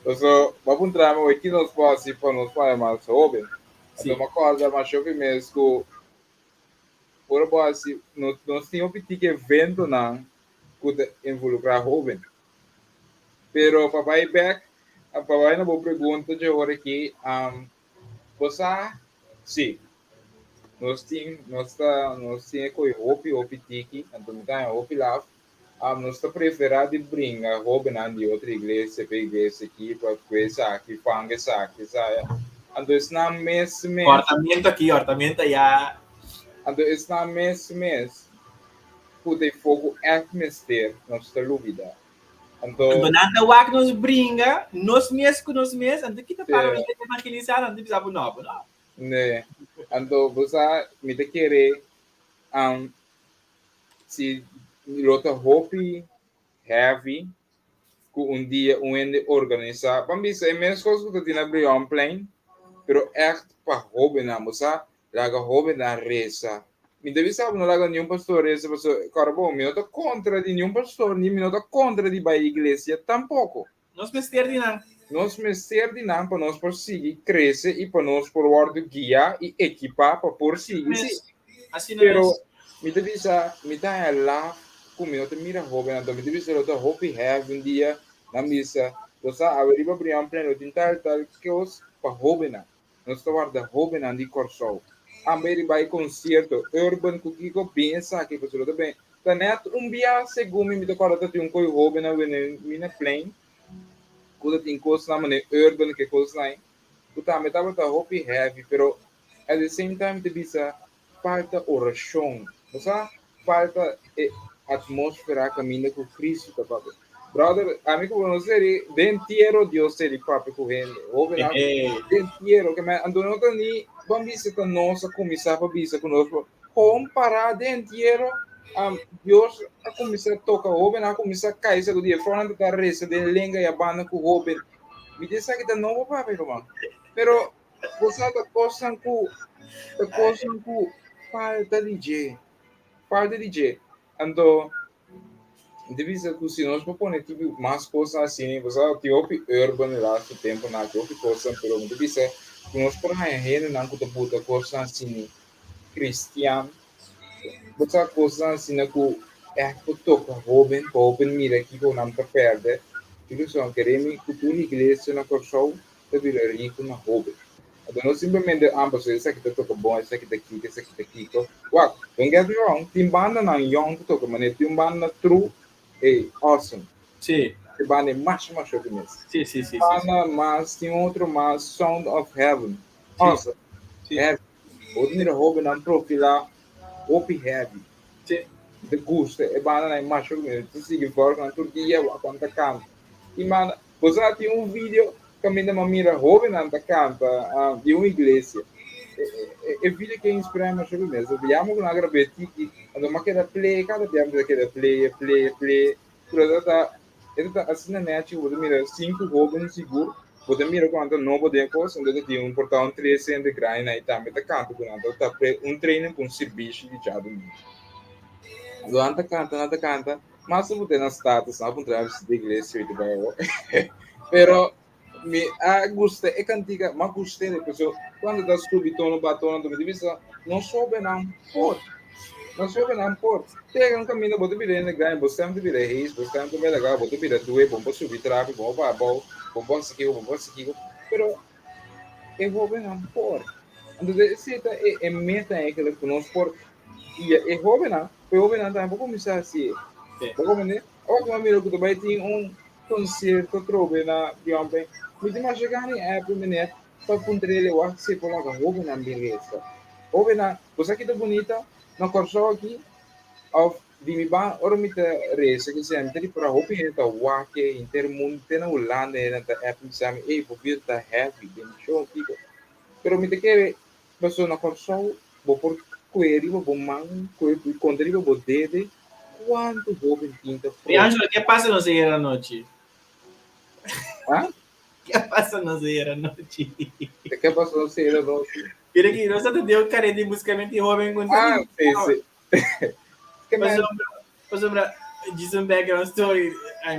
Então, vamos entrar no que nós podemos para nós para mais jovem. Então, uma coisa mais jovem mesmo, por base, nós temos que evento não que involucrar jovem. Pero papai back, papai na boa pergunta de agora aqui, você sim. Nós temos com hopi tiki, então tem hopi lá. Nós está preferado brincar hopi na de outra igreja, para igreja aqui, para coisa aqui, fanga aqui, sabe? Então isso não mesmo. Ortamento já. Então isso não mesmo. Pude fogo atmosfera, nós está lúbida. Então nada wak nos brinca, nós mesmos, então kita para evangelizar, não precisa novo, não? Né. Então você me te querer se lota hopi heavy que dia organizar para mim é mesmo coisa que tem na Brion Plain pero echt para jovem na moça laga jovem na reza me deve saber não laga nenhum pastor reza porque carbo me não tá contra de nenhum pastor nem me não tá contra de vai igreja tampouco nós mestre de não nós mestre de não para nós por seguir crescer e para nós por guarda guia e equipar para por seguir assim pero me deve saber me dá lá como eu te mira jovem então me deve saber o hope have dia na missa você abrir para Brian pleno tentar tal que os para jovem nós guarda jovem de corso amberi vai concerto urban kiko pensa que você lo bem tá net dia segundo me to corta tem coi jovem na mina plane quando tem coisa na maneira urban que coisa lá tu tá me tava tá hope have pero at the same time te bisa falta oração você falta atmosfera caminho com Cristo tá papo brother amigo conocer dentro Deus ele papo com ele ou bem dentro que me ando não tani vamos visitar nossa começar para visitar conosco comparar dentro Deus a começar a tocar ou bem a começar a cair do dia fora da reza de lenga e a banda com o me diz que tá novo papo irmão pero você tá postando com A coisa que falta de jeito. Então, divisa que se nós propõe tipo mais coisas assim, você tem urban lá do tempo na que ouve coisas, pero divisa que nós por aí rende não que tu puta coisas assim cristiano, você coisas assim que é que toca Robin mira aqui que não tá perde, que são queremos que tu igreja na corção te vira rico na Robin. Então, não simplesmente ambos, esse aqui toca bom, esse aqui tá aqui, esse aqui tá aqui. Well, don't get me wrong, tem banda na young que toca, mas tem banda true, hey, awesome. Sì, Tem banda mais que isso. sì, sì, sì, sì, sì, Banda, mas tem outro mais, Sound of Heaven. sì, Awesome. sì, Heavy. Outro mira hobby na profila, Opie Heavy. sì. De gusto, e banda na mais que isso. Tu sigue fora na Turquia, quando canta. E, mano, você tem um vídeo que a minha mira hobby na canta, de uma igreja. E vídeo que inspira mais sobre mesmo. Vediamo con agra betiki, quando ma che da play, cada abbiamo che da play. Però da assim né, tipo, você mira cinco jovens seguro, você mira quando não pode coisa, onde tem um portão 300 graus na Itália, tá canto quando tá um treino com serviço de chado. Nada canta, mas se você não está, sabe, um trabalho de igreja e de bairro. Pero gusta é cantiga, mas gostei de pessoa quando dá subito no batom do divisa, não soube não soube não por. Pega um caminho, botou virando ganha, você não vira reis, você não vira legal, botou vira doer, bom para subir tráfego, bom para seguir, pero é vou não por. Então esse é meta é aquele que nós por e é jovem não, foi jovem não, tá, vou começar assim. Sì. Bagaimana? Awak mamilo ko ba iti yung konserto trobe na biyombe. Hindi masyagani Apple minute pagpuntrele wak se pola ka hobe na beleza. Hobe na, cosa kita bonita, na corso aqui, of di mi ba oro mi te rese che sempre di pra hobe ta wake intermunte na ulande na ta Apple sami e po ta heavy din show tipo. Pero mi te che baso na corso bo por query bo man query contri bo dede quanto hobe pinta E pro. Angelo, che passano sera noci? Ah? Che passano sera noci? ¿De qué pasó si era dos? Mira que no se te dio care di buscamenti jovem con Ah, tanti. sí, sí. ¿Qué Per más? esempio, per esempio, dice un background story,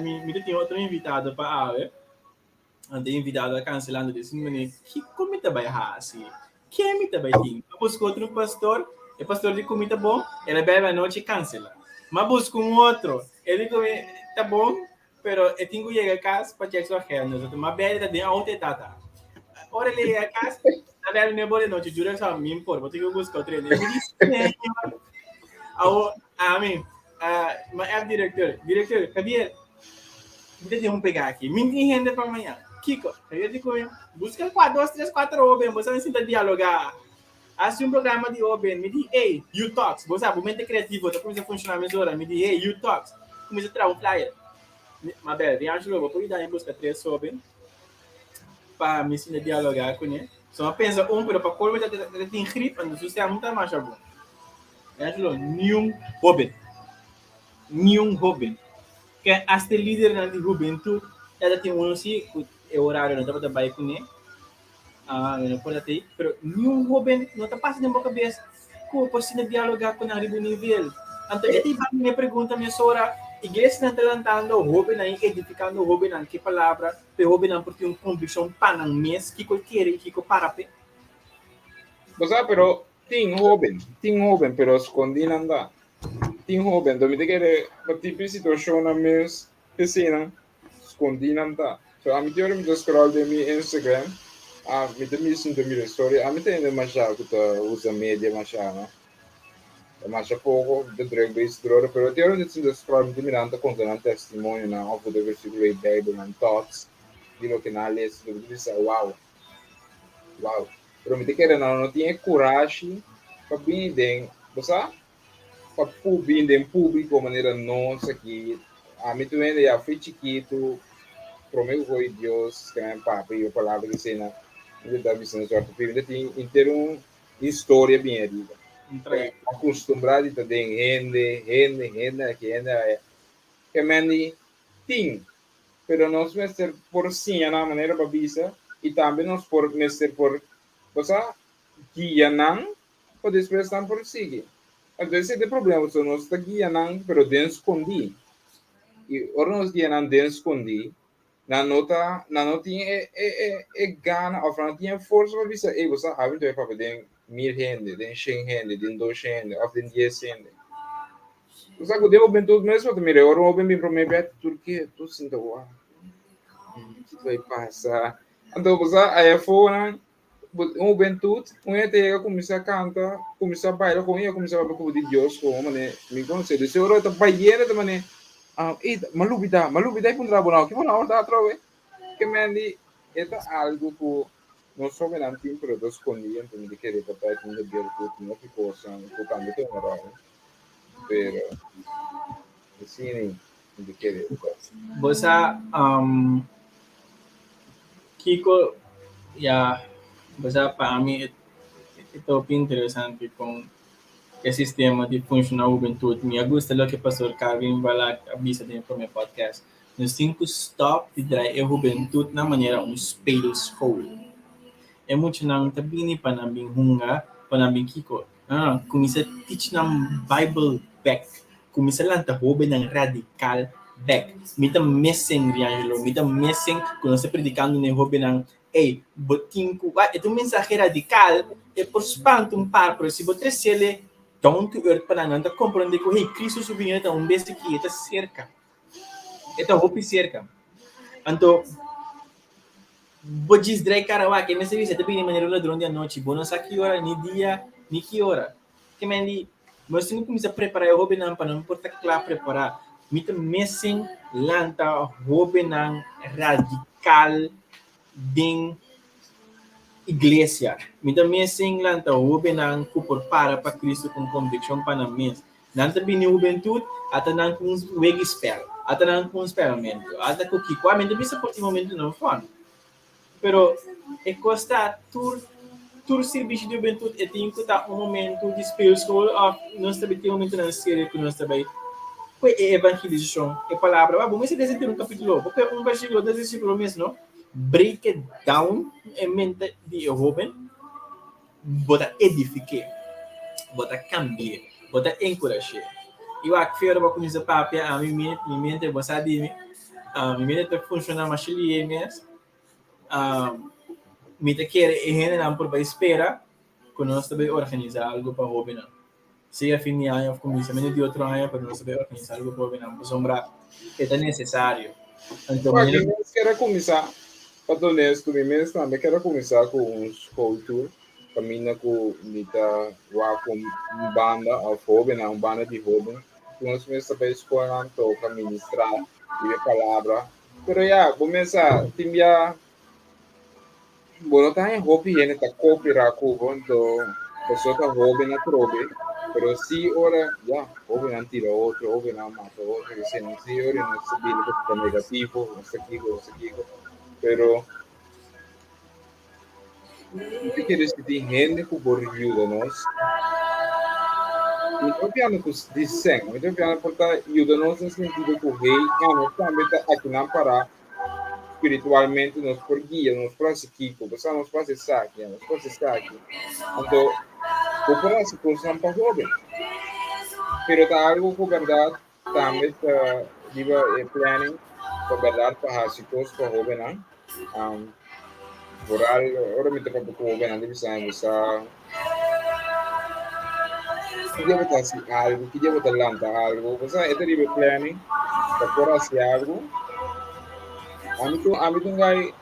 mi tinha outro invitado para a ave, ante invitado a cancelando desse menino, que comida vai assim? Que comida vai ter? Eu busco outro pastor, o pastor de comida bom, ele bebe a noite e cancela. Mas busco um outro, ele come, tá bom, pero eu tenho que chegar a casa para chegar sua agenda, mas bebe tá dentro ontem tá. Ora ele chega a casa, tá bebe nem boa noite, jura só mim, por, vou ter que buscar o treino. Ele disse, senhor, a mim, mas é o diretor, Javier, deixa eu pegar aqui, me rende para amanhã. Kiko, eu digo, busca 2, 3, 4 OBN, você não precisa dialogar. Assim um programa de OBN, me diz, hey, you talks, você sabe, o mente criativo, tá começando a funcionar mais hora, me diz, hey, you talks, começa a tirar um flyer. Mas bem, vem acho que eu vou ir dar em busca 3 OBN, para me ensinar a dialogar com ele. Só pensa, pero para qual você tem grip, então você é muito mais bom. Angelo, nenhum hobby. Que hasta líder na de juventude, ela tem um assim, é horário, não dá para trabalhar com ele. Não pode ter, pero nenhum hobby, não está passando na boca cabeça, como posso dialogar com ele do nível. Então, eu tenho uma pergunta, minha senhora, igreja não está levantando o hobby, não edificando o hobby, não que palavra, o hobby não porque uma convicção para não mês, que qualquer, que para pé. O sea, pero tin joven, pero escondi nanda. Tin joven, do mi te quere, ma tipi situazione na mes, che sina, escondi nanda. So, a mi ti ora mi te scroll de mi Instagram, mi te mi sinto mi story, a mi te ne masha, che usa media masha, no? Masha poco, de drag base drone, pero ti ora mi te scroll, mi te mirando con un testimonio, na, of the versicle Bible and thoughts, di lo che na les, do mi te wow. Pero mi te quere não tinha coragem para vir dentro, você? Para vir dentro público, maneira nossa aqui. A mim tu ainda já fui chiquito, promeu foi Deus, que é papo e a palavra que sei na, ele está visando sorte, porque ainda tem inteiro história bem ali. Acostumado a ter gente, que mandi tem, pero nós mestre por sim na maneira para visa e também nós por mestre por, você? guia não, ou depois estão por seguir. Às vezes tem problema, se nós está guia não, pero den escondi. E ora nós guia não den escondi, na nota é gana, ou não tinha força para dizer, ei, você sabe, então é para den 1000 gente, den 100 gente, den 200 gente, ou den 10 gente. Você sabe, eu bem tudo mesmo, eu também, eu bem para mim, Turquia, estou sentindo, uau, o que vai passar? Então, você, aí foi, juventude, até começar a cantar, começar a bailar com ele, começar a falar de Deus, com mane, me conhece, de seguro está baile, mane, malubida é para trabalhar, que vão na hora outra que me é algo que não só me não tem para dos escondidos, então me querer para ter um dia que não ficou assim, que também tem uma hora, pero assim, me querer. Você, Kiko, ya, basta para mim, ito interessante kung o sistema de funcionar o juventude. Me gusta lo que o pastor Calvin vai lá avisa dentro do meu podcast. Nos 5 stop de drive a juventude na maneira um espelho escuro. É muito não tabini pa nabing hunga, pa nabing kiko. Kumisa teach ng Bible back. Kumisa lang tahobe ng radical back. Mita missing Riangelo, mita missing kung sa predicando ni hobe ng botin ko, ito mensahe radical, por spantum par, pero si botre sele, down to earth pa na compreende ko, hey, Cristo subindo ito, bes que ito cerca. Ito hope cerca. Anto, Bojis drai karawa, que me serviço, também de maneira durante a noite, bom, não sabe que hora, ni dia, ni que hora. Que me di, mas se não começa a preparar, eu hobby não, para não importa que lá preparar, me tá messing lanta, hobby não radical, bem igreja. Me tá messing lanta, hobby não para Cristo com convicção para na mês. Nanta bini juventude, até não com weg spell, até não com experimento, até com que, quando me bisa por momento não fun. Pero é costa tur serviço de juventude e tem que estar momento de spiritual school nós também tem momento na série que nós também foi evangelização é palavra bom mas se desenha um capítulo porque versículo das versículo mesmo não break it down em mente de jovem bota edificar bota cambiar bota encourager eu acho que eu começar papia a minha mente você diz a minha mente funciona mais ali mesmo me te quer en por espera que nós também organizar algo para o jovem. Se a fim de ano, começamento de outro ano, para nós também organizar algo para o jovem. Para sombra, é necessário. Então, eu quero começar, para ser honesto, eu também quero começar com uns cultos, caminha com mita, com banda, a jovem, uma banda de jovem, que nós também escolhemos para ministrar, e palavra. Pero já, começar, timbia. Bueno, tayo hobi yan ita kopira ko do pessoa hobi na trobe, pero si ora ya hobi na tira outro, hobi na mata outro, que se não si ora não sabe que está negativo, não sei que, pero o que quer dizer que gente que por ajuda nós, então piano que dizem, então piano porta ajuda nós no sentido que o rei, nós também está aqui na parar espiritualmente nos por guia, nos próximos Kiko, você nos próximos saque, nos próximos saque. Então, o próximo curso para jovem. Pero está algo com verdade, também está diva planning, com verdade para chicos para jovem, não? Moral, ora me toca com jovem, não deve ser que dia botar algo, que dia botar lanta algo, você é diva planning, para fora se algo. A mim tu vai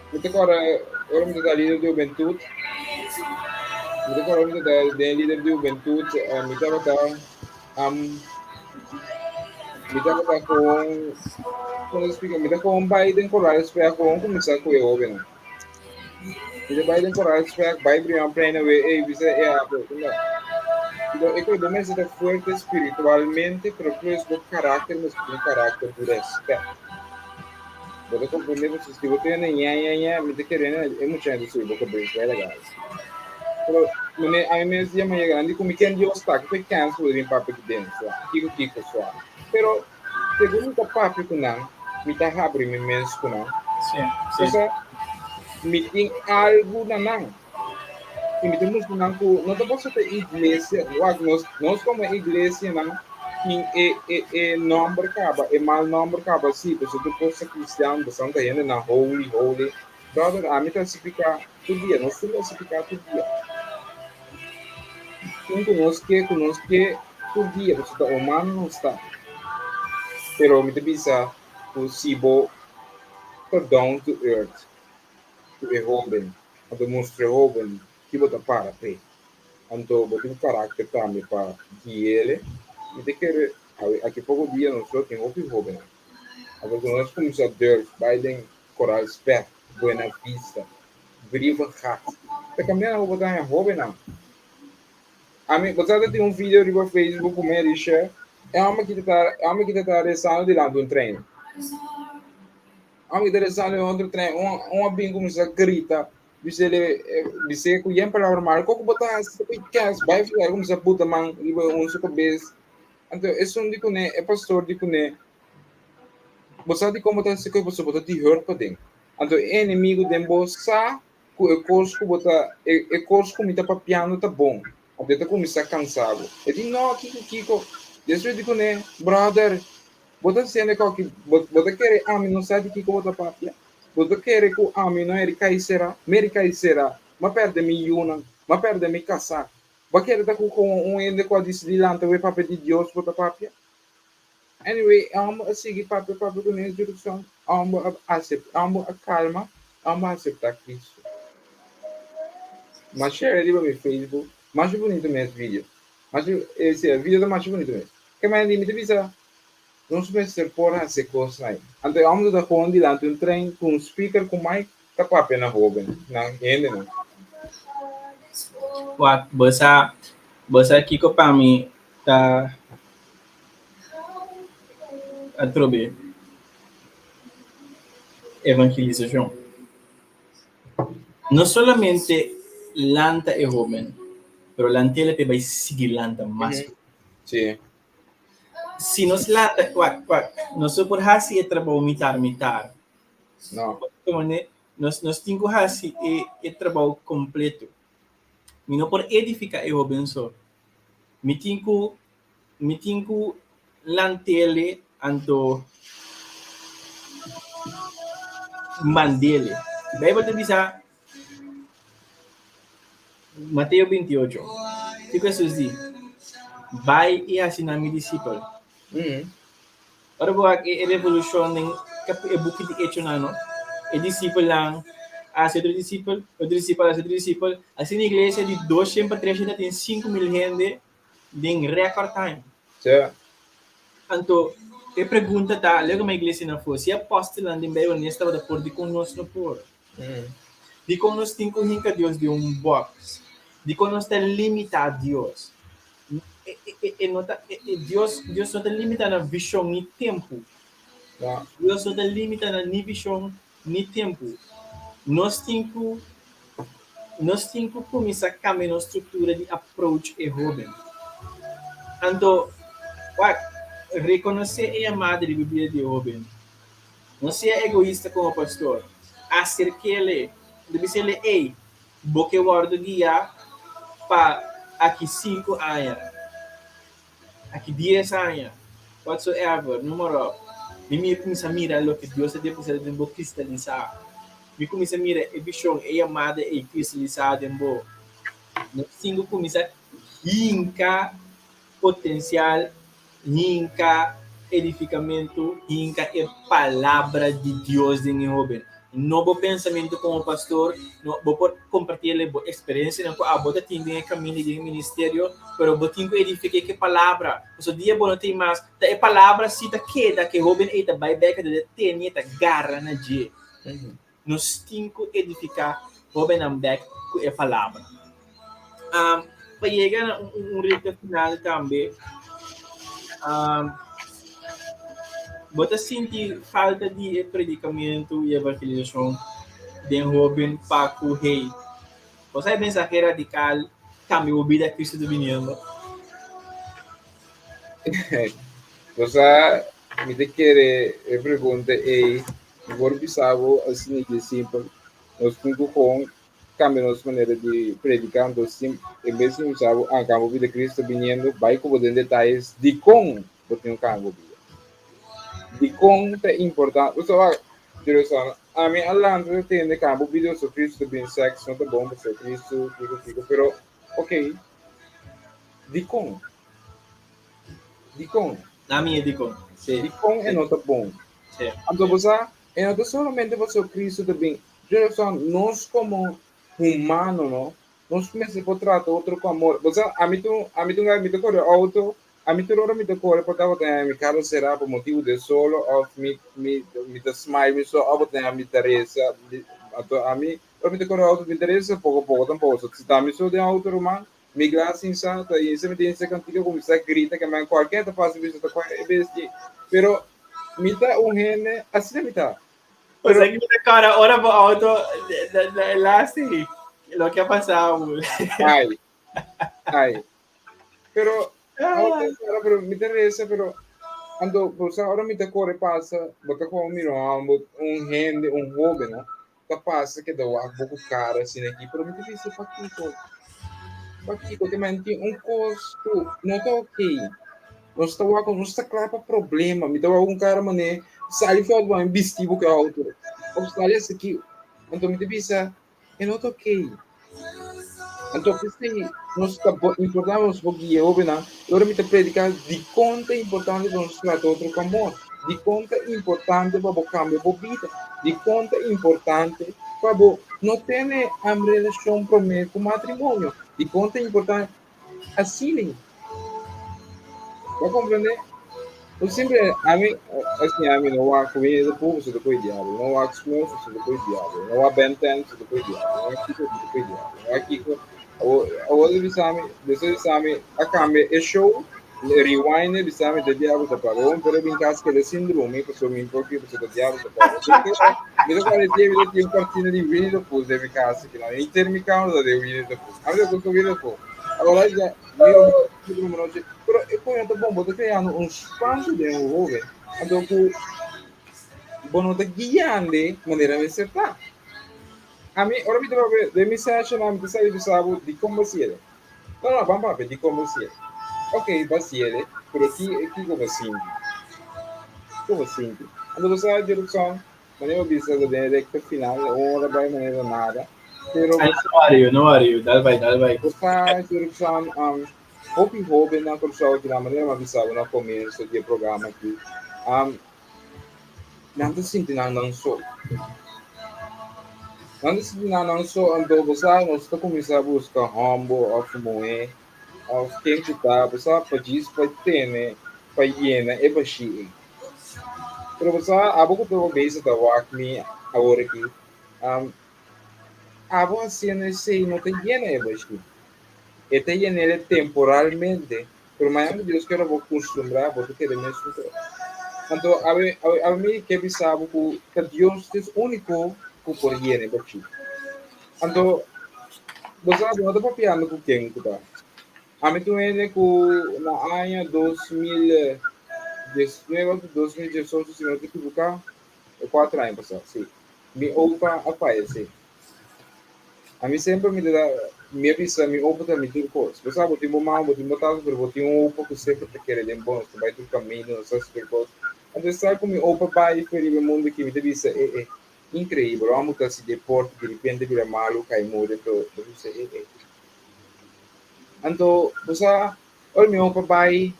Kita orang minta líder de juventude. Kita orang minta líder de juventude. Minta bata minta com Biden correr espera com começar com o jovem. Minta Biden correr espera vai primeiro plena bisa então é que o homem está forte espiritualmente, pero depois o caráter mas um caráter de respeito. Você compreende se você nem me querendo é muito difícil você compreender legal. Pero a mim mesmo já me grande como que Deus está que cansa de papo de dentro, que só. Pero segundo o papo que não, me tá abre me mesmo com não. Sim. Então, me tem algo na não. e me temos que não te posso ter igreja, nós como igreja não e nome acaba, e mal nome acaba, sim, porque tu possa cristão, você não está indo na holy, brother, a mim tá se ficar todo dia, nós temos se ficar todo dia, conosco todo dia, você está humano não está, pero me te bisa, possível, down to earth, to a jovem, a demonstre jovem, que você para, pé. Anto botin karakter também para ele e de que aqui pouco dia nós só tem outro jovem agora nós começamos a ver Biden coral esperto buena vista briva hat te cambiar a botar em jovem não a mim você tem vídeo no Facebook como ele diz é uma que está rezando delante de treino anche interessante outro trem uma bem começa a gritar bisa ku yang para normal kok botar podcast vai falar como se puta man iba suco cabeça então isso não digo né é pastor digo né você de como tá se que você botar de hurt para dentro então é inimigo de você que o curso que botar é curso que me tá papiando tá bom até tá começar cansado eu digo não Kiko deixa eu digo né brother bota sendo que bota querer a mim não sabe que bota papia bota querer que a mim não é caicera mas perde mi yuna mas perde mi casa vai querer tá com ende com a desdilante o papel de Deus bota papia anyway a seguir papel com a direção a calma a aceitar Cristo mas share ali no meu Facebook mais bonito mesmo vídeo mas esse vídeo tá mais bonito mesmo que mais limite visa não se pensa por essa coisa aí. Então, vamos dar conta de lá, um trem com um speaker com mic, tá para a pena roubar, não entende não? Wah, basa Kiko para mim tá a trobe evangelização. Não somente lanta é joven, pero lantele te vai seguir lanta mais. Sim. Se nós lata, nós por hasi é trabalho mitar. Não. Como né, nós temos hasi é trabalho completo. E não por edificar é joven só. Me tinko lantele anto mandele. Daí você bisa Mateo 28. Tipo Jesus diz, vai e ensina a meus discípulos. Ora boa que a revolução nem é buque de hecho não. É discípulo lang a ser discípulo, outro discípulo. Assim na igreja de 200 para 300 tem 5.000 gente em record time. Certo. Então, a pergunta tá, logo uma igreja não for, se apóstolo andem bem honesta para por de conosco não por. De conosco tem que Deus de box. De conosco está limitado a Deus. Deus não está limitado na visão e tempo. Deus não está limitado na visão e tempo. Nós temos que começar a cambiar a estrutura de approach e Robin. Então, reconhecer a madre da Bíblia de Robin. Não seja egoísta como pastor. Acerque-lhe. Deve ser ei, boque guardo guia para aqui 5 anos. Aqui 10 anos. Whatsoever, número. Me começa a mirar o que Deus tem depositado em boa cristalizar. Me começa a mirar a visão, a amada e cristalizada em boa. Nós temos que começar a rincar potencial, rincar edificamento, rincar a palavra de Deus em Robin. Novo pensamento como pastor, vou compartilhar a experiência na qual eu tenho caminho de ministério, pero eu tenho que edificar que palavra. O dia bom tem mais, a palavra se queda que Robin eta vai beca de ter ta garra na dia. Nós temos que edificar Robin am back com a palavra. Para chegar a reta final também, você sente falta de predicamento e evangelização de Robin para o rei. Você é mensageiro radical, cambia a vida de Cristo do Vinhando. Você me quer pergunta é, agora bisavo assim de simples, nós temos com cambia nossa maneira de predicar, então, sim, em vez de usar a campo de Cristo vindo, vai como em detalhes de como você não campo de como é importante. Você vai, direção, a mim, além de ter campo vídeo sobre Cristo, bem sexo, não tá bom, sobre Cristo, fico, pero, ok, de como, A minha dico. Sì. de como é Sì. não tá bom. Sì. Então, você, não solamente você Cristo também, direção, nós como humano, não? Nós começamos a tratar outro com amor. Você, a mim tu corre auto, a mim tu ora me tu corre porque eu tenho mi carro será por motivo de solo, ou me tu smile, me só, eu tenho a me interessa, a mim, eu me tu corre auto me interessa pouco tampouco. Se tá me só de auto romano, me graça insano, e se me tem esse cantigo como se grita que me qualquer tá faz isso, tá qualquer vez, pero mita un gene, así de mitad. O sea, que cara, ahora por auto, la sí, lo que ha pasado. Ay, ay. Pero, Ah, pero me interesa, pero ando, pues ahora me te corre pasa, bota como miro, un gene, un joven, ¿no? Capaz que deu a pouco cara assim aqui, pero me difícil para aqui, porque manti um custo, não tá ok. Não está claro para problema, me dá algum cara mané, sai fora do vestido que é alto. Obstáculo esse aqui, então me difícil, é não tá ok. Então, questi nostra importante porque Jehovah na loro mi predica di conta importante per nostro outro amor, di conta importante para o cambio de vida, di conta importante para não ter a relação promessa com matrimônio, di conta importante assim, vai compreender? Eu sempre, a mim não há comida do povo, se depois diabo, não há desconto, se depois diabo, não há benten, se depois diabo, não há kiko, se depois diabo, não há kiko, o bisame, a cambia, é show, rewind, bisame, de diabo da parou, pero bem caso que ele síndrome, pessoa me importa, pessoa do diabo da parou, porque, me quando ele tinha um partido de vinho depois, deve caso, que não, em termos causa de vinho depois, a ver o que eu vi depois, agora já, miro, pero e poi anche bombo te creano un spazio di nuove dopo buono da guiande maniera versatile a me ora mi trovo de mi session am sai di sabu di come siete no bamba di come siete ok va siete però chi come sinti allora sai di song non ho visto da direct finale ora vai maniera nada però no worry, dal vai. questa direzione hopi na kursaw kina manila mabisaw na começo de programa aqui nanda sinti nang so ando basa nós está começar a buscar rambo of moe of quem que tá basa para diz para ter né para iena e para chi pero basa abo ko to base da walk me agora aqui abo assim né sei não tem iena e para chi este iena temporalmente pero mañana Dios quiero vou acostumbrar vou ter mesmo. Então, a mim que pensava que Deus é o único que pode ir para ti. Então, você não está papiando com quem que tá. A mim tu é que na ano 2019, 2018, se não te equivocar, é 4 anos passado, sim. Me opa aparece. A mim sempre me dá, me avisa, me opa também tem coisa. Você sabe, tem mal, tem botado, mas tem opa que sempre te quer, tem bom, você vai do caminho, não sei se tem coisa. Então, sai come o papai per il mondo che mi devi è incredibile, amo che si deporti di repente vira malo, cai muore, devi essere Então, você, olha meu papai,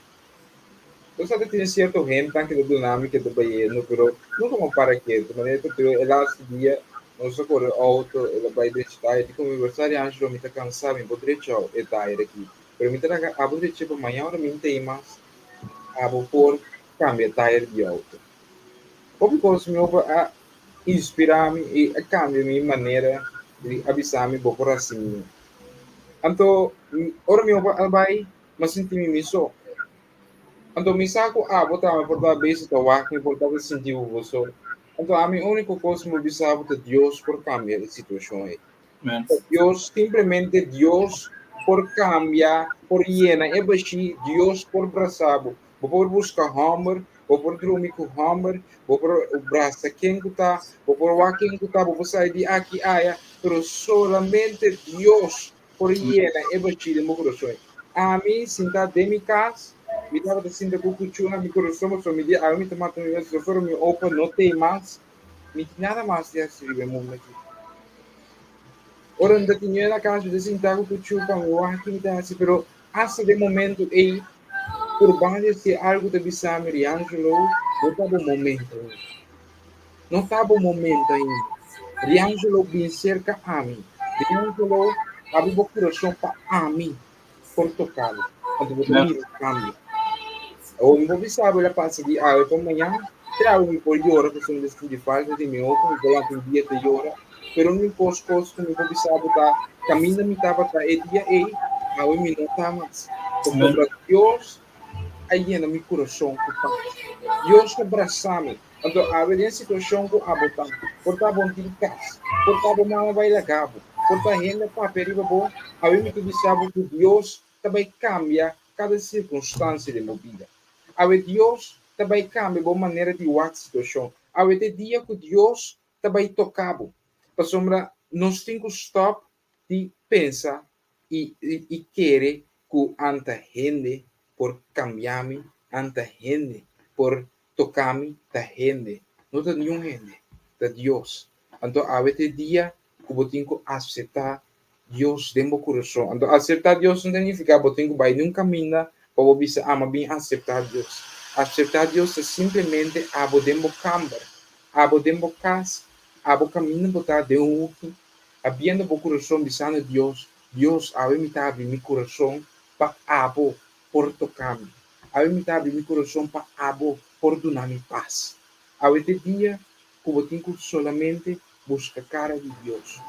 você tem certo gente anche da dinamica do baiano, però non come para che, ma ne tutto è l'altro dia, non so corre auto e la bai d'estate, di come versare anche lo mi sta cansare, mi potrei ciao e dai aqui. Per mi tra a potrei ciò ma ora mi tema a por cambia tire di auto. Proprio cosa mi a ispirarmi e a cambiare in maniera di avvisarmi un po' assim. Então, ora meu pai, mas senti-me miso. Então, me saco, botar me portar base da WAC, me portar sentir o vosso. Então, a minha única coisa que me avisava é Deus por cambiar a situação aí. Deus, simplesmente Deus por cambiar, por hiena, é baixi, Deus por braçado. Vou por buscar Homer, vou por dormir com Homer, vou por o braço quem que tá, vou por o quem que tá, vou sair de aqui, pero solamente Dios por llena e bachile mo corazón. A mí, sinta de mi casa, me estaba diciendo que cuchuna mi corazón, so me di, a mí tomate mi vez, fueron mi opa, no te más, me nada más de escribir mundo aquí. Ora, ainda tinha na casa de sentar com o tio para o atividade, pero hasta de momento aí, por base de algo de Bissame e Ângelo, não estava o momento ainda. Não estava o momento ainda. Riangelo bem cerca a mim. Riangelo abre o coração para a mim, por tocá-lo. Quando você mira o cambio. O meu sabe, ele passa de para amanhã, trago-me por hora, que são desse de fase, de meu, com o volante um dia de hora, pero não posso coisa, como eu sabe, tá, caminho me estava para e dia e, a eu me nota mais. Porque Deus, aí no meu coração, com paz. Deus abraça-me. Então, a ver, em situação com a botar, portar bom de casa, portar bom mama vai lá cabo, portar renda para perigo bom, a ver, me tu sabe que Deus também cambia cada circunstância de minha vida. A ver, Deus também cambia a maneira de ver a situação. A ver, dia que Deus também tocava. Para sombra, nós temos que stop de pensar e querer que anta gente por cambiar-me, anta gente por tocar-me da gente. Não da nenhum gente, da Deus. Então, a veces dia que eu tenho que aceitar Deus dentro do coração. Então, aceitar Deus não significa que eu tenho que ir num caminho para eu dizer, mas bem aceitar Deus. Aceitar Deus é simplesmente a dentro do campo, a dentro do casa, a caminho para estar de outro, abrindo o coração, dizendo Deus, Deus, a me está abrindo meu coração para abo por tocar-me. A me está abrindo meu coração para abo por dar-me paz. A este dia, que eu tenho que solamente buscar a cara de Deus.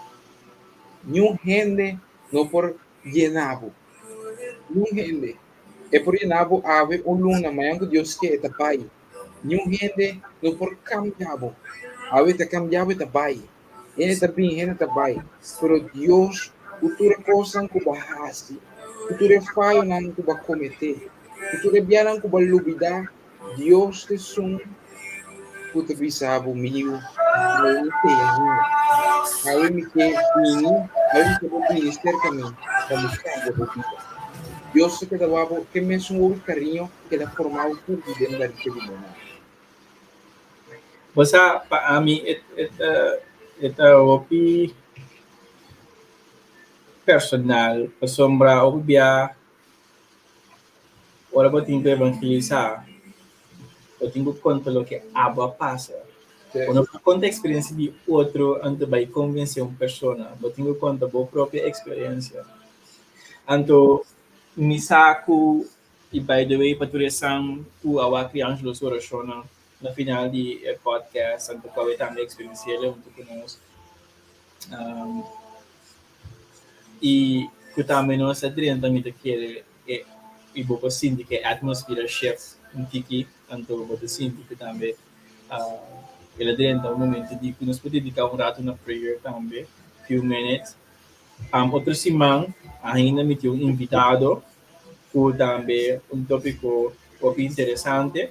Nenhum gente não por llenabo. Nenhum gente. É por llenabo a ver o luna, mas que Deus quer é pai. Nenhum gente não por cambiabo. A ver, cambiabo é pai. Ele está bem, ele está pai. Pero Deus, cultura coisa que vai fazer. Cultura falha não que vai cometer. Cultura biara que vai lubidar. Deus te sum puta bisabo mio eu tenho aí me que ini aí me que vou conhecer também como está a vida Deus se queda babo que me sum o carinho que da formar o tudo dentro da vida de mona Basta paami ita opi personal pasombra o biya wala ba tinto evangelizar eu tenho que contar o que aba passa quando eu conto a experiência de outro antes vai convencer uma pessoa eu tenho que contar a minha própria experiência então me saco e by the way paturesan ku awa criança do sorosona na final de podcast anto ko também experiência ele muito conosco e que também nós adrian também daquele e vou assim que a atmosfera chef um tiki anto vou assim que também ele adrian um momento de que nós podemos dedicar rato na prayer também few minutes outro semana ainda me tinha invitado por também tópico muito interessante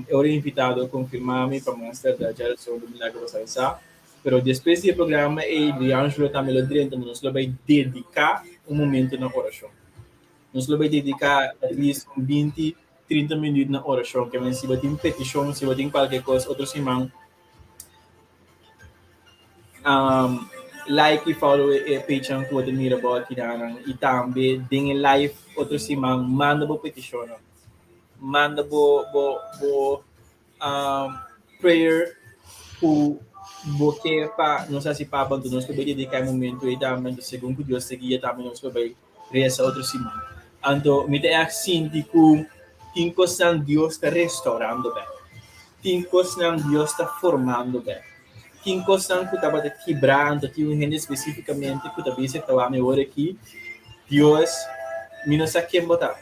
eu era invitado a confirmar-me para mostrar da geração do Milagro Salsa, mas depois do programa, ele Angelo também lo direito, nós vai dedicar momento na oração. Nós vai dedicar at least 20, 30 minutos na oração, que se você tem petição, se você tem qualquer coisa, outro semana, like e follow a page ang Kuwata Mirabal Kinarang, e também tem live outro semana, manda bo petição. Manda bo prayer o boque pa não sei se pa bantu nós vai dedicar momento e também do segundo Deus seguia também nós vai reza outro semana então me tem assim de que tem coisas Deus está restaurando bem tem coisas Deus está formando bem tem coisas que estava quebrando tem um gente especificamente que talvez estava me hora aqui Deus me não sabe quem botar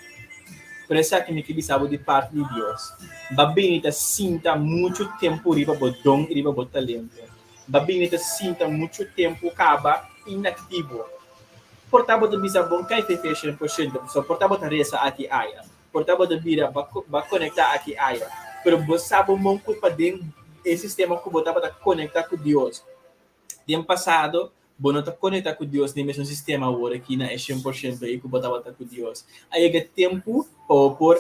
por isso que me quebisabo de parte de Deus. Babinita sinta muito tempo riba bodong riba bo talento. Babinita sinta muito tempo acaba inativo. Portabo de bisabong kay 50%, so portabo ta resa aqui aya. Portabo de bira ba conectar aqui aya. Pero bosabo mong culpa din esse sistema que botava para conectar com Deus. Tempo passado, não está conectar com Deus nem mesmo sistema agora aqui na 100% aí que botava com Deus. Aí é tempo por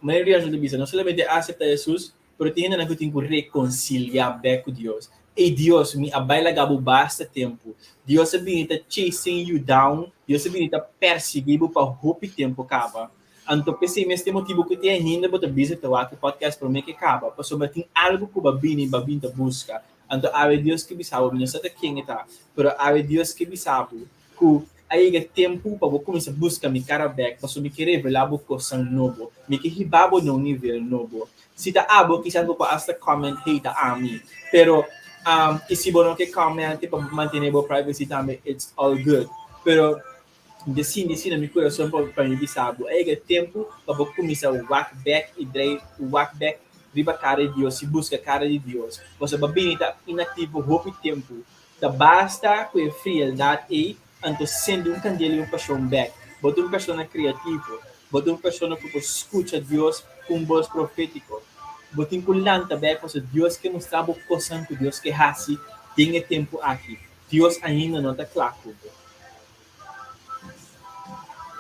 maioria ajuda bisa, não somente aceitar Jesus, mas ainda que tem que reconciliar bem com Deus. E Deus me abaila gabo basta tempo. Deus sabia está chasing you down, Deus sabia está perseguindo para roupa tempo acaba. Então, pensei nesse motivo que tem ainda para visitar o podcast para mim que acaba. Porque tem algo que o babinha busca. Então, há Deus que sabe, não sei quem está, mas há Deus que sabe que aí é tempo para eu começar a buscar minha cara back, para eu me querer revelar uma coisa novo, me que ribabo no nível novo. Se tá abo, quizás vou para comment hate a mim, pero e se você não quer comment para manter a privacy também, it's all good. Pero de sim, na minha coração para mim sabe, aí é tempo para eu começar a walk back e drive, walk back riba cara de Deus, se busca a cara de Deus. Você babini está inativo roupa tempo. Da basta com a frialdade e anto sendo candela e paixão back. Bota pessoa criativa. Bota pessoa que escuta Deus com voz profético. Bota lanta back para Deus que mostrava o coração que Deus que hasi tem tempo aqui. Deus ainda não está claro.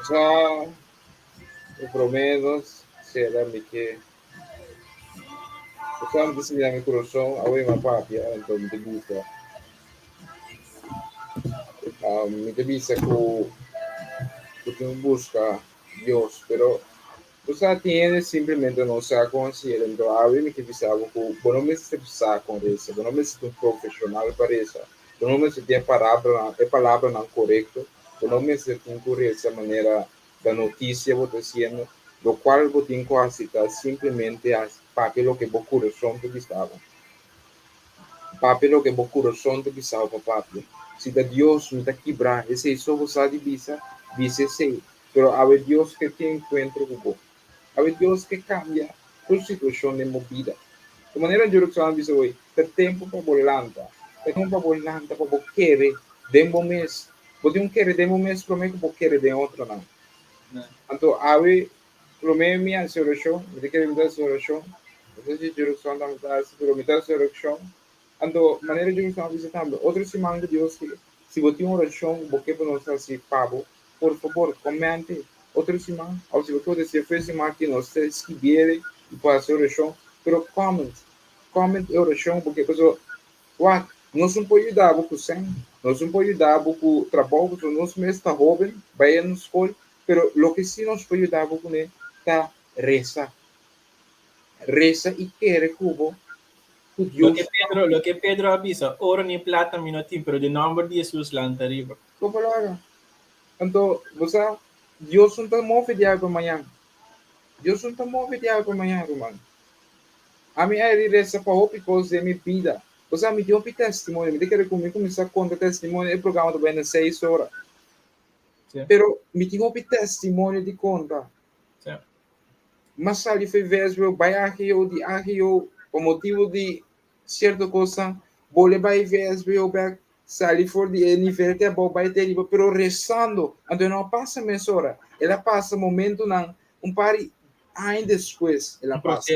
Já, pelo menos, será que eu disse que meu coração, a minha papia, então me gusta. Me dice que tú buscas Dios, pero o sea, tienes simplemente no se considerando a mí que dice algo que bueno me se precisa con eso, bueno me se un profesional para eso, bueno me se tiene palabra não correcto, bueno me se ocurre esa manera da noticia vos diciendo, lo cual vos tienes que citar simplemente para que lo que vos corazón te estaba. Papi, lo que vos corazón te estaba, papi. Si da Dios me está quebrar, ese eso vos sabe dice sí, pero a ver Dios que te encuentra con vos. A ver Dios que cambia tu situación de movida. De manera yo creo que dice hoy, el tiempo para volanta, el tiempo para volanta, para vos querer de un mes, vos de un querer de un mes, pero que vos querer de otro no. Entonces, a ver, lo menos mi oración, me quiere invitar a su oración, no sé si yo creo que pero me da su oración. Ando maneira de estar visitando outra semana de Deus que se você tem uma oração porque para nós assim Pablo por favor comente outra semana ou se você deseja fazer semana que nós escrever e fazer oração pero comment a oração porque pessoal nós não podemos ajudar com sem nós não podemos ajudar com trabalho porque nós mesmo está jovem vai na escola pero lo que sim nós podemos ajudar com é tá reza e querer cubo. Lo que Pedro avisa, oro ni plata minutim, pero de nombre de Jesús lanta arriba. ¿Cómo palabra? Entonces, você, Deus não está movendo de algo amanhã. Deus não está movendo de algo amanhã, irmão. A minha reza para o because de minha vida. Você me deu um testemunho, me quer comigo começar a contar testemunho, o programa também nas 6 horas. Sim. Pero me deu um testemunho de conta. Sim. Mas ali foi vez eu vai aqui por motivo de certa coisa, vou levar e ver eu back sair for de nível que é bom vai ter pero rezando, então não passa meia hora, ela passa momento não par ainda depois ela passa.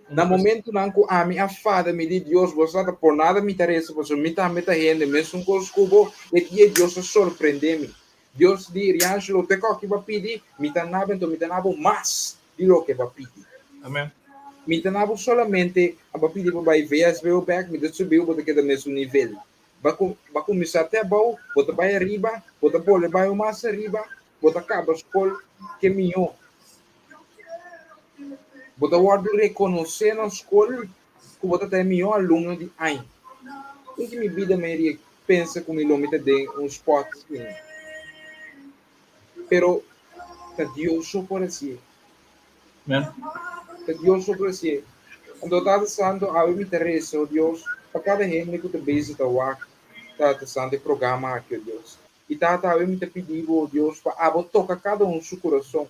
No momento não que a minha fada me diz Deus, você não por nada me interessa, você me tá gente, mesmo com os cubos, e Deus surpreende-me. Deus diz, Ângelo, te que vai pedir, me tá nada, então me tá nada mais de lo que vai pedir. Amém. Me tanavo solamente a pedir para ver as meu back, me subiu para que no mesmo nível. Vai começar até bom, bota vai arriba, bota pole vai mais arriba, bota acaba escola que melhor. Bota guarda reconhecer na escola que bota até melhor aluno de ai. E que minha vida me pensa como quilômetro de um esporte. Pero Deus só por assim. Deus ofrece. Então, está santo, a mim interessa, Deus, para cada gente que te visita o está santo programa aqui, Deus. E está a mim te pedir, Deus, para tocar cada um seu coração,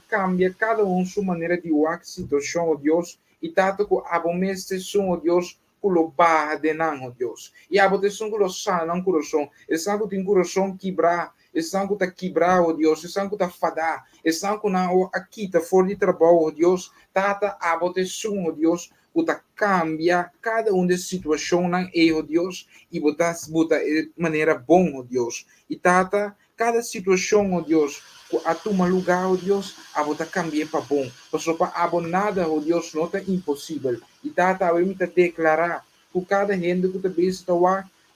cambia cada um sua maneira de ver situação, Deus, e está com a mestre som, Deus, com o barra de não, Deus. E a bote som com o santo coração, e santo tem coração quebrar. Estão que está quebrar, oh Deus, estão que está fadar, estão que não aqui está fora de trabalho, oh Deus, tata a botação, oh Deus, Buta cambia cada uma das situações oh Deus, e buta de maneira bom, oh Deus. E tata, cada situação, oh Deus, a tua lugar, oh Deus, a buta cambia para bom. Porque para abonada, oh Deus, não é impossível. E tata, eu me declarar, por cada gente que te visita,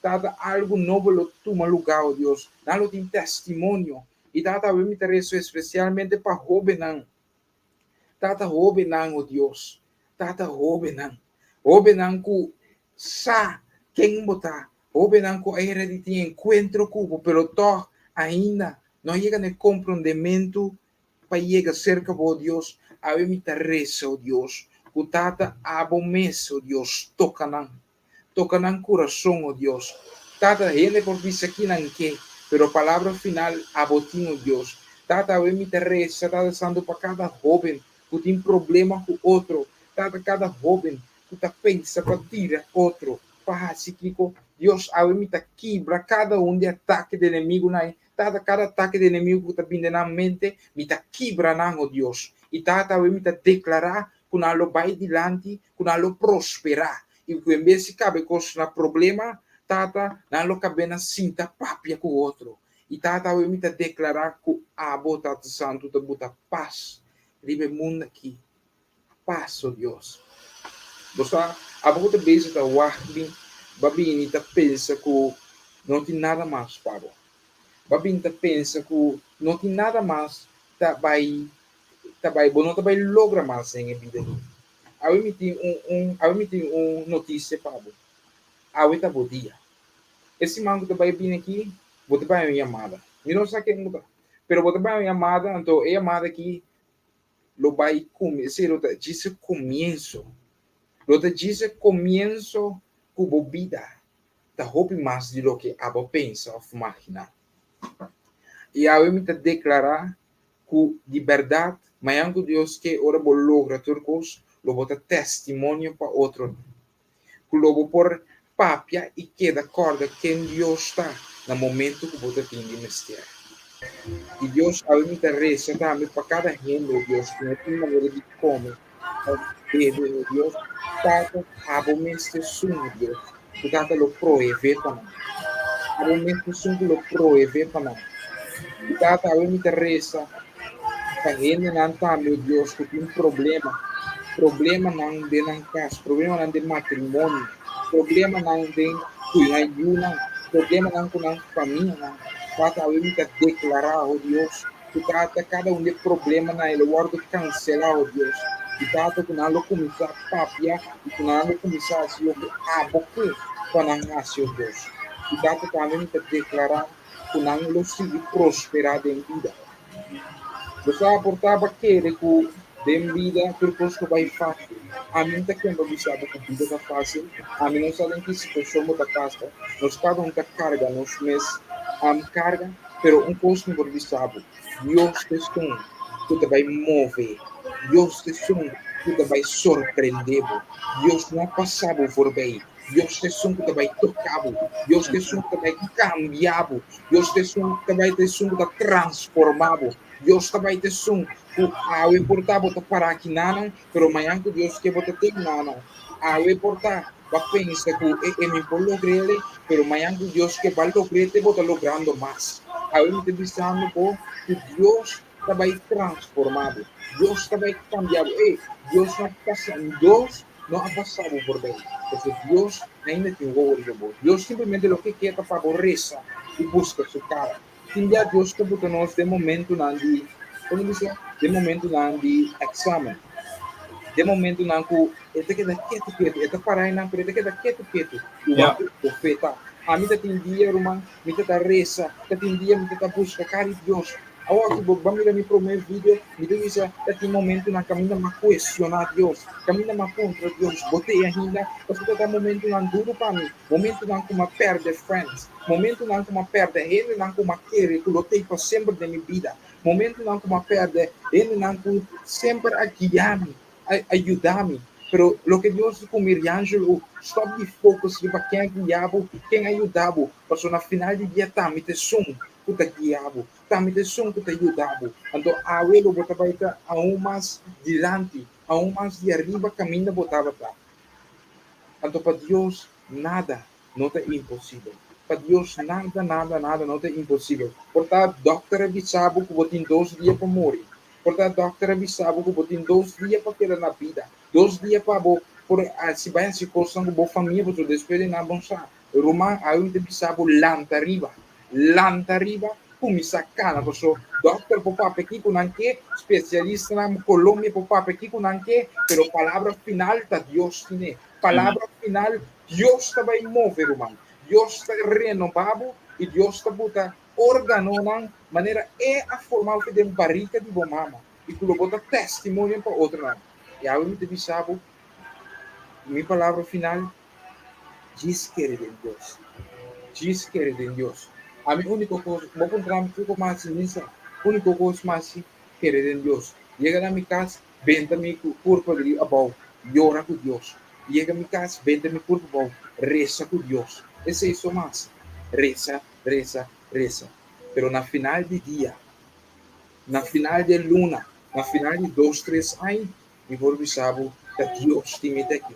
tata, algo novo no tua lugar, oh Deus. Não tem testemunho. E tata, eu me interessa especialmente para jovens. Tata jovens, oh Deus. Tata jovens. Jovens que sa quem botar. Jovens que era de ter encontro cubo, pero to ainda não chega no compreendimento para chegar cerca, oh Deus. A eu me interessa, oh Deus. Que tata abomece, oh Deus. Toca no coração, oh Deus. Tata, gente por isso aqui não quer, pero a palavra final, abotinho, oh Deus. Tata, eu me interessa, tata, dando para cada jovem que tem problema com outro. Tata, cada jovem que tá pensa para tirar outro. Para psíquico, Deus, eu me quebra cada de ataque do inimigo, né? Tata, cada ataque do inimigo que está vindo na mente, me quebra, não, oh Deus. E tata, eu me declarar que não vai adiante, que não prosperar. E que em vez de cabe com problema, tata, não cabe na cinta papia com o outro. E tata, eu me declarar que a bota santo te bota paz. Ribe mundo aqui. Paz, oh Deus. Você, a bota beijo da warbi, babini ta pensa que não tem nada mais para. Babini ta pensa que não tem nada mais, tá vai, bom, não tá vai logra mais em vida. Eu me tenho notícia para você. Tá bom dia. Esse mango vai vir aqui, vou te dar uma chamada. Eu não sei quem muda. Pero vou te dar uma chamada, então a chamada aqui, lo vai começar, lo diz começo. Lo diz começo com vida. Da roupa mais de lo que a pensa ou imagina. E eu me declarar que de verdade, mas Deus que ora vou lograr turcos, lo vou dar testemunho para outro. Que lo vou por papia e queda corda quem Deus está no momento que você tem de mistério. E Deus, a mim interessa também para cada gente, Deus, que não tem maneira de comer, bebe, Deus, tata, abomeste sumo, Deus, que tata lo proeve para nós. Abomeste sumo lo proeve para nós. E tata, a mim interessa para gente não também, Deus, que tem problema não de não casa, problema não de matrimônio, problema não de cuidar, problema não com a família, não. Tata, eu me declarar, oh Deus, que tata cada de problema na ele guardo cancelar, oh Deus, e tata que não começar a papia, e que não começar a se abocar para não nascer, oh Deus. E tata também me declarar que não siga prosperar em vida. Você aportava que de vida, percurso que vai fácil. A mim está querendo avisar que a vida está fácil. A mim não sabe que situação da casa. Nós cada um está carga nos meses. Carga, pero costo não avisado. Deus te som, tu te vai mover. Deus te som, tu te vai surpreender. Deus não passava por bem. Deus te som, tu te vai tocar. Deus te som, tu te vai cambiar. Deus te som, tu vai te som, tu te transformar. Deus também te som, o importava te parar aqui não, pero amanhã que Deus quer botar te não. O importar, vai pensar que é me por lograr, pero amanhã que Deus quer vai lograr te botar logrando mais. Eu me dizendo que Deus também transformado, Deus também cambiado. Deus não passa, Deus não ha passado por bem, porque Deus ainda tem o olho. Deus simplesmente o que quer é favorece e busca sua cara. Tinha Deus que botou nós de momento não de, como dizer, de momento não de exame, de momento não que ele quer quieto, ele parar não, ele quer quieto, o profeta. A mim tem dia, irmão, me tá reza, tem dia, me tá busca cara de Deus. Agora que vamos ver meu primeiro vídeo, me diz tem momento na caminha mais questionar Deus, caminha mais contra Deus, botei ainda, porque tá momento não duro para mim, momento não como perde friends, momento não como perde ele não como querer que lutei para sempre da minha vida, momento não como perde ele não como sempre a guiar-me, ajudar-me. Pero lo que Deus com Miriângelo, stop de focus para quem guiava, quem ajudava, porque na final de dia tá me te som, que te guiava, tá me te som que te ajudava. Então, a ele botava a mais dilante, a mais de arriba caminho botava tá. Então, para Deus, nada não é impossível. Para Deus, nada não é impossível. Portanto, doctor avisava que você tem 2 dias para morrer. Portanto, doctor avisava que você tem 2 dias para ter na vida. 2 dias para você. Se vai se coçar com a família, você despede na bolsa. Romã, aí eu avisava lanta arriba, começa a cana. Porque doctor papá aqui com anque, especialista na Colômbia papá aqui com anque, pero palavra final está Deus tiene. Palavra final, Deus vai mover, irmão. Deus está renovado e Deus está botando órgão na maneira a forma que tem barriga de mama e que bota testemunho para outro não. E aí eu te avisava, minha palavra final, diz querer em Deus. Diz querer em Deus. A minha única coisa, vou encontrar um mais nisso, única coisa mais querer em Deus. Chega na minha casa, venda meu corpo ali, abau, llora com Deus. Chega na minha casa, vende meu corpo bom, reza com Deus. Esse é isso mais. Reza. Pero na final de dia, na final de luna, na final de 2, 3 anos, eu vou avisar que Deus te mete aqui.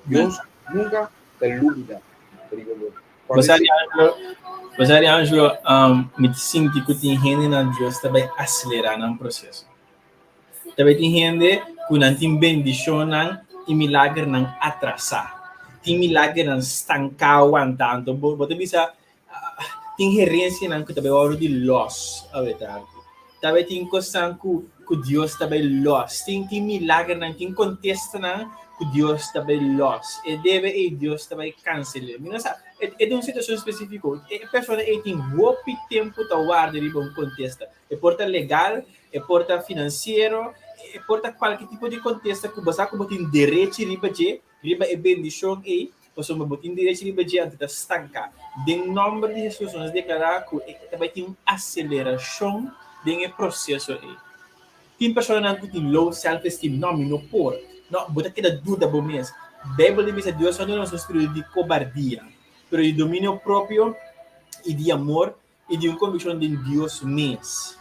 Deus nunca te dúvida. Você Angelo, me sinto que tem gente na Deus também acelerar no processo. Também tem gente que não tem bendição e milagre não atrasar. Tem milagre não estancar o tanto. Você bisa tem gerência não que também hora de loss, a verdade. Também tem coisa que Deus também loss. Tem milagre não tem contexto não que Deus também loss. E deve Deus também cancelar. É de uma situação específica. A pessoa tem pouco tempo para guardar em um contexto. É porta legal, é porta financeiro, é porta qualquer tipo de contexto que você tem direito riba é bendição e você tem direito de antes de estancar. Em nome de Jesus, nós declaramos que também tem uma aceleração do processo. Tem pessoas que têm low self-esteem, não por. Não, você tem dúvida por mês. A Bíblia diz que Deus não é um espírito de cobardia, mas de domínio próprio e de amor e de uma convicção de Deus mesmo.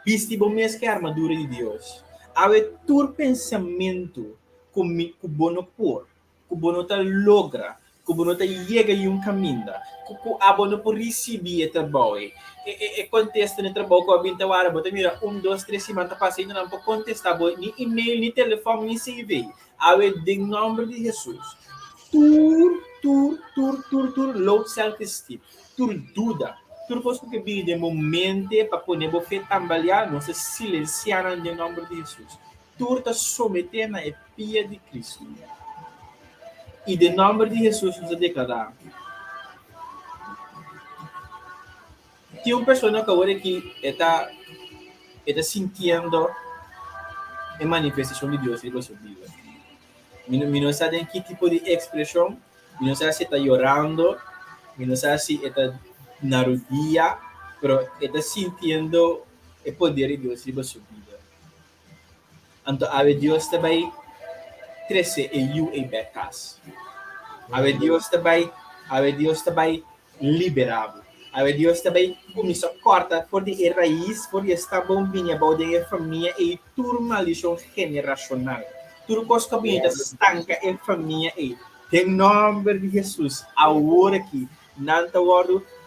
Viste bom mês que é a armadura de Deus. Há tu pensamento que bono por, que bono ta logra, que bono ta chega em um caminho, que abono por receber trabalho. E contesta no trabalho com a binta hora, bota mira 1, 2, 3 semanas passando não pode contestar nem e-mail, nem telefone, nem CV. Há em nome de Jesus. Tur, low self-esteem, tur dúvida. Tudo coisa que vive de momento para poder você trabalhar, não se silenciar em nome de Jesus. Tudo está submeter na pia de Cristo. E de nome de Jesus nos declarar. Tem uma pessoa que agora que está sentindo a manifestação de Deus em sua vida. Não sabe em que tipo de expressão, não sabe se está chorando, não sabe se está na rodilha, pero está sintiendo el poder de Dios en su vida. Então, a Deus também cresce em you e becas. A Deus também liberado. A Deus também começa a cortar por de raiz, por de estar bombinha, por de família e turma lição generacional. Tudo coisa que vinha estanca em família e em nome de Jesus, agora aqui, não está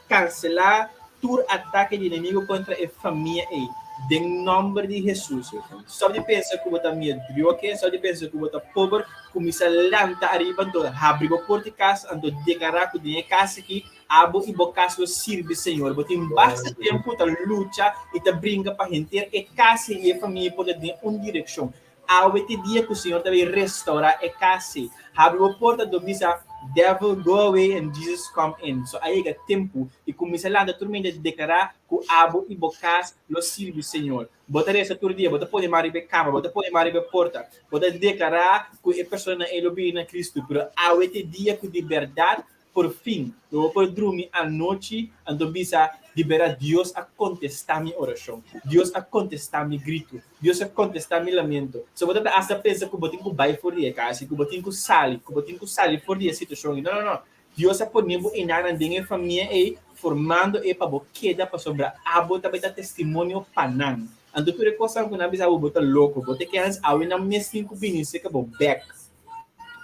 cancelar todo ataque de inimigo contra a família aí. Em nome de Jesus. Só de pensar que você é medíocre, só de pensar que você é pobre, começa a levantar arriba, então abrir a porta de casa, então declarar que tem casa aqui, abo e bocaço sirve Senhor. Você tem bastante tempo para lutar e para brincar para gente e casa e a família pode ter uma direção. Há dia que o Senhor também restaurar a casa. Abre a porta do bisa devil go away and Jesus come in. So aí é tempo e começa lá a turma de declarar que abo e bocas lo sirve Senhor. Botar essa todo dia, botar pode marcar a cama, botar pode marcar a porta, botar declarar que a pessoa é lobby na Cristo, pero há dia que de verdade por fim, eu vou dormir à noite, então bisa liberar Deus a contestar minha oração, Deus a contestar meu grito, Deus a contestar meu lamento. Se você acha pensa que eu tenho que baixar fora de casa, que eu tenho que sair fora de situação, não. Deus a poner em nada de família e formando e para boqueda para sobrar a bota para testemunho panang. Então tudo coisa que não bisa botar louco, botar que antes a na minha 5 binis que vou back.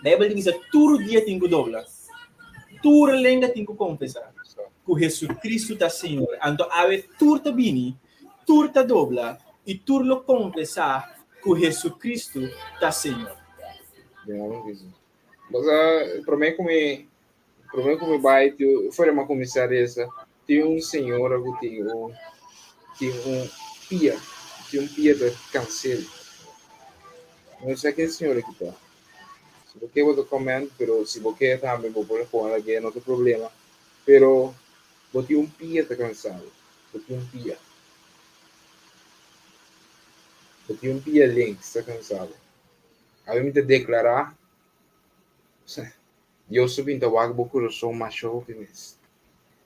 Bible diz que todo dia tem que dobrar. Toda lenga tem que confessar. Que Jesus Cristo é Senhor. Então, ave turta bini, turta dobla, e turlo confessar que Jesus Cristo é Senhor. Mas para mim como vai, foi uma comissária essa, tem um senhor que tem um pia de câncer. Não sei quem senhor aqui tá. Se você vai comentar, pero se você também vou pôr aqui, não tem problema. Pero você um pia de cansado, você um pia link está cansado. A mim te declarar, Deus subinta o água por coração mais jovem.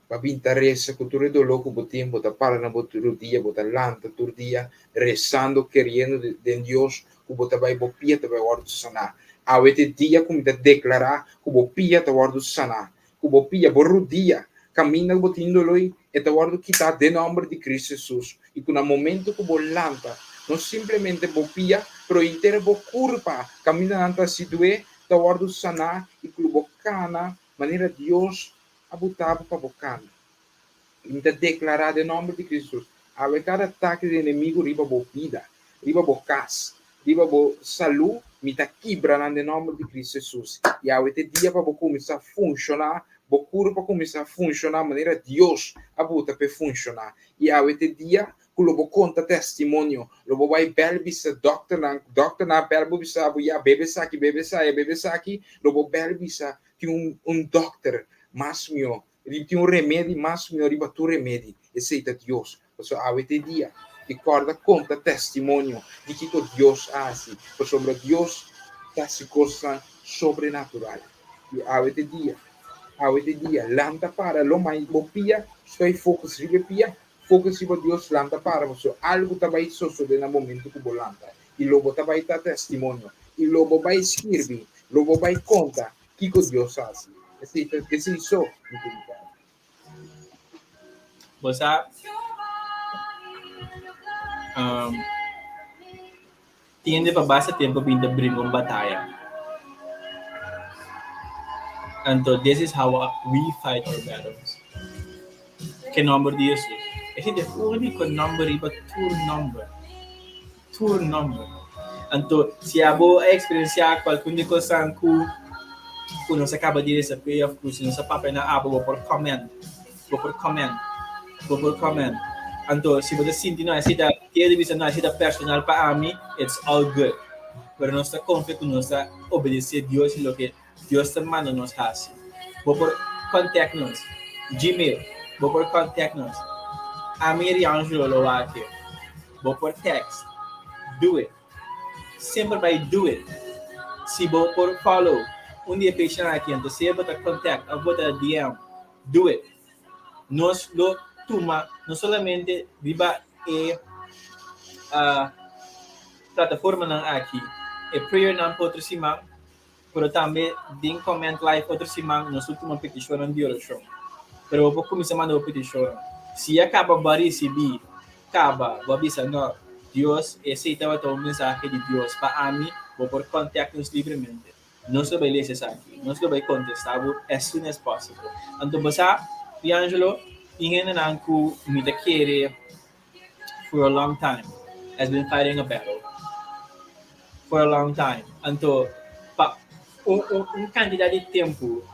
Para pintar essa cultura do louco por tempo, tá para na outro dia, botar lanta todo dia, rezando, querendo de Deus, que botar vai bopia, tá vai ordo sanar. A este dia como te declarar, que bopia tá ordo sanar, que bopia borro dia, caminha botindo loi, e tá ordo quitar de nome de Cristo Jesus. E que no momento que bolanta, não simplesmente bopia, pero inteira bo curva, caminha anta situe, tá ordo sanar, e que bocana, maneira Deus abutava para bocar. Então, declarar em nome de Cristo. A cada ataque do inimigo, riba bo vida, riba bo casa, riba bo saúde, me está quebrando em nome de Cristo Jesus. E a este dia para começar a funcionar, bo cura para começar a funcionar, de maneira Deus abuta para funcionar. E a este dia, que lo bo conta testemunho, lo bo vai belbisa, doctor na belbisa, ya bebe saki, lo bo belbisa, tem doctor, mas meu, ele tem remédio, mas meu, riba tu remédio, aceita Deus. Porque a este dia, recorda, conta testemunho de que Deus hace, porque sobre Deus está coisa sobrenatural. E a este dia, lanta para, lo mais bopia, estou focus, riba pia, focus riba Deus, lanta para, porque algo também sucede no momento que bolanta. E logo também está testemunho, e logo vai escrever, logo vai conta, que Deus hace. Esse isso, Você tiende para basta tempo para abrir uma batalha. Então, this is how we fight our battles. Que número de Jesus? Esse é o único número para tur number. Então, se a boa experienciar qualquer coisa que não se acaba de receber, se não se papel na aba, vou por comment. Então, se você sentir não é da televisão, não é da personal para mim, it's all good. Pero nós está confiante que nós está obedecer a Deus e o que Deus está mandando nós fazer. Vou por contact nós, Gmail, vou por contact nós. A minha Angelo lo aqui. Vou por text, do it. Sempre vai do it. Se vou por follow, dia patient aqui, então se você contact, eu vou dar DM, do it. Nós lo toma, não somente viva a plataforma não aqui, é prayer não outro simão, mas também tem comment live outro simão, nós última petição de oração. Pero eu vou começar a mandar petição. Se acaba de receber, vou avisar, não, Deus aceita a mensagem de Deus para mim, vou por contato-nos livremente. Nós vai ler isso aqui, nós vai contestar as soon as possible. Então, você, Piangelo, ingen na ku mitakere for a long time has been fighting a battle for a long time. Então, quantidade de tempo,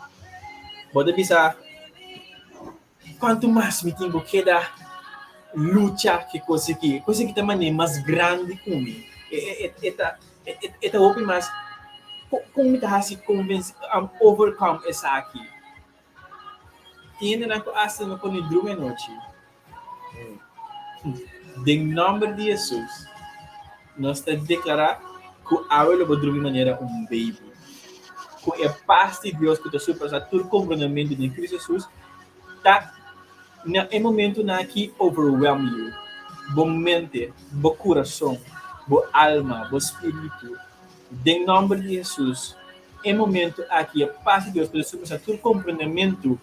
pode bisa quanto mais me tempo queda luta que conseguir também é mais grande que mim. Eta open mais como me tá se convencer overcome essa aqui. Tiene na asa no con drume noite. De nome de Jesus, nós está declarar que a ele vai dormir de maneira baby. Que a paz de Deus que está superando todo compreendimento de Cristo Jesus, tá no momento na que overwhelm you. Bom mente, bom coração, bom alma, bom espírito. De nome de Jesus, é momento aqui a paz de Deus que está superando todo compreendimento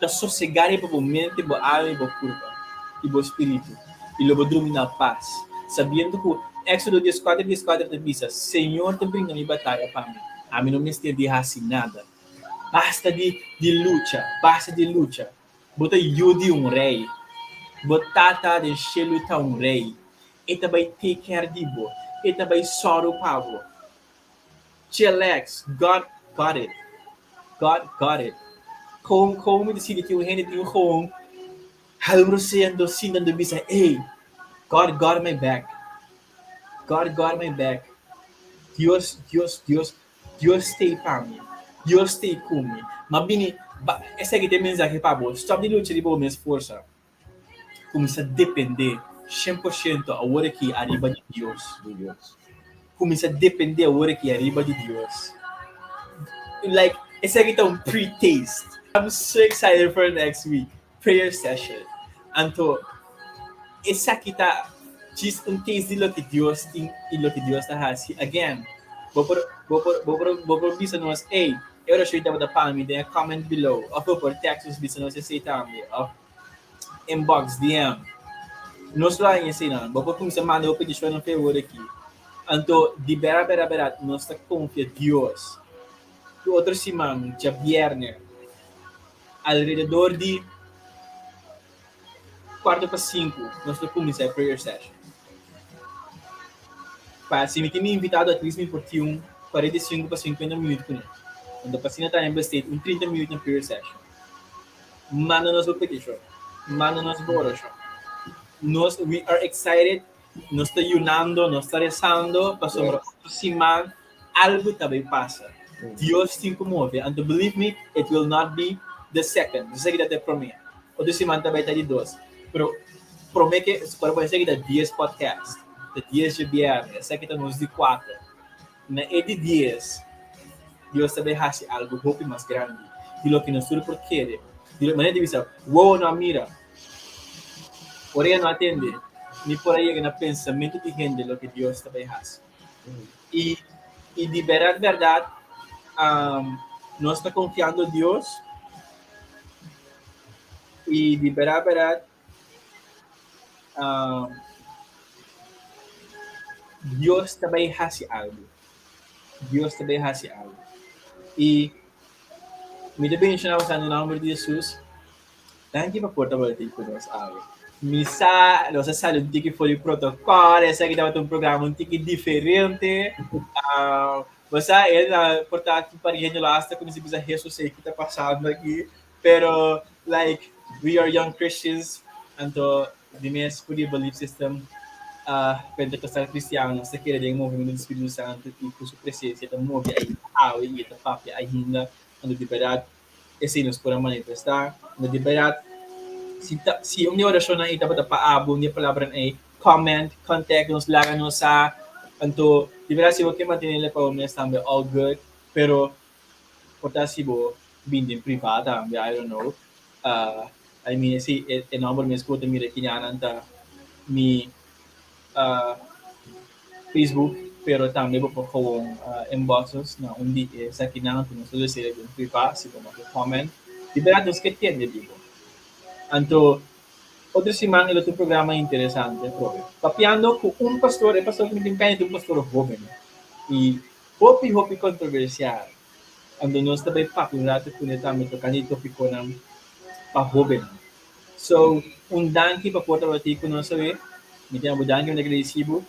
da sossegar e para mente, para alma e para curva e para espírito e logo dormir na paz, sabendo que Éxodo 14 te diz, Senhor te brinca em batalha para mim. A mim não me estende assim nada. Basta de luta, basta de luta. Bota Yudi um rei. Botata de Sheluta um rei. Eta vai take care de bo. Eta vai soro pavo. Chillax, God got it. God got it. Kung me decide que o rei tem um halmro sendo sindan do bisa. Hey, God got my back. God got my back. Dios stay para mim. Dios stay comigo. Mas bini, essa aqui tem mensagem para você. Stop de luta de boa minha força. Começa a depender 100% a hora que arriba de Deus. Começa a depender a hora que arriba de Deus. Like, esse aqui tá um pre-taste. I'm so excited for next week. Prayer session. Então, esse aqui tá just um taste de lo que Deus tem e lo que Deus tá fazendo. Again, vou por bisa nós, hey, eu acho que tava da palma, then comment below. Ou vou por text bisa nós, sei também. Inbox, DM. Nós lá em cena, vou por como se manda o pedido no favor aqui. Então, de berat, nós tá confia Deus. O outro semana, dia viernes, alrededor de 4:05, nós começamos a prayer session. Se me tinha invitado a 3 por 45 para 50 minutos com ele. Quando a pasina está em state, 30 minutos na prayer session. Manda nos petition. Manda nos oração. We are excited. Nós está unando, nós está rezando, para sobre outro semana, algo também passa. Deus te comove. And to believe me, it will not be the second. Isso aqui até prometo. Outro semana também está de 2. Pero prometo que, para você que dá 10 podcast, de 10 de viernes, essa aqui está nos de 4. Na de 10, Deus também faz algo hope mais grande. De lo que nós tudo por querer. De maneira de dizer, wow, não mira. Porém, não atende. Nem por aí que no pensamento de gente lo que Deus também faz. E de verdade, nós estamos confiando em Deus. E de verdade, Deus também faz algo. Deus também faz algo. E me depende de nós no nome de Jesus. Tanto para portar para ti com nós algo. Misa, nós sabemos que foi o protocolo, essa aqui estava um programa um tique diferente. Você é portanto para gente lá hasta como se precisa ressuscitar que está passando aqui, pero like we are young Christians, então the mes puri belief system pentecostal cristiano, se quer de movimento do Espírito Santo e por sua presença, então move aí e tá papi ainda, quando de verdade esse nos pode manifestar, quando de verdade se uma oração aí dapat paabo niya palabra ay comment, contact nos lagan nos sa anto di ba si okay matinile pa umas tambe all good pero potasibo bindin privada I don't know I mean si number mes ko te mire kinyanan ta mi Facebook pero tambe po kung inboxes na undi sa kinangan kung sulo sila yung privada si po comment di ba nos ketien di ba anto outro semana ele tem um programa interessante proprio papiando com um pastor que me impegna de um pastor jovem e hopi controversial ando nós também papo rato com ele também tocando o tópico na pa jovem so danke pa porta para ti com nós sabe me tem danke na agresivo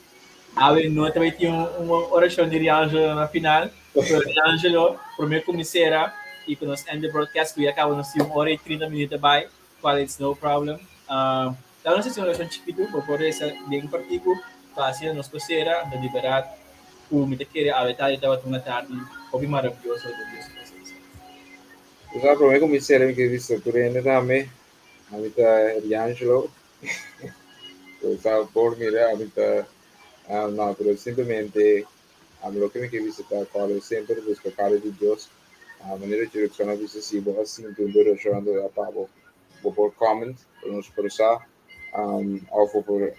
awe no também tinha uma oração de Riangelo na final Riangelo primeiro comissária e com nós end the broadcast que acaba nós 1 hora e 30 minutos by qual it's no problem. Não sei se é uma oração chiquito, por essa bem partido, fácil nos coseira, da liberar o me querer a metade estava uma tarde, hobby maravilhoso de Deus presença. Usa para mim como ser que visto por ele também, a mim tá Riangelo, usa por mira a mim tá não, pero simplesmente lo que me que visto tá qual sempre busco cara de Deus, a maneira de direcionar visto se boa assim tudo relacionado a Pablo. Por comment, por nos expressar, ou por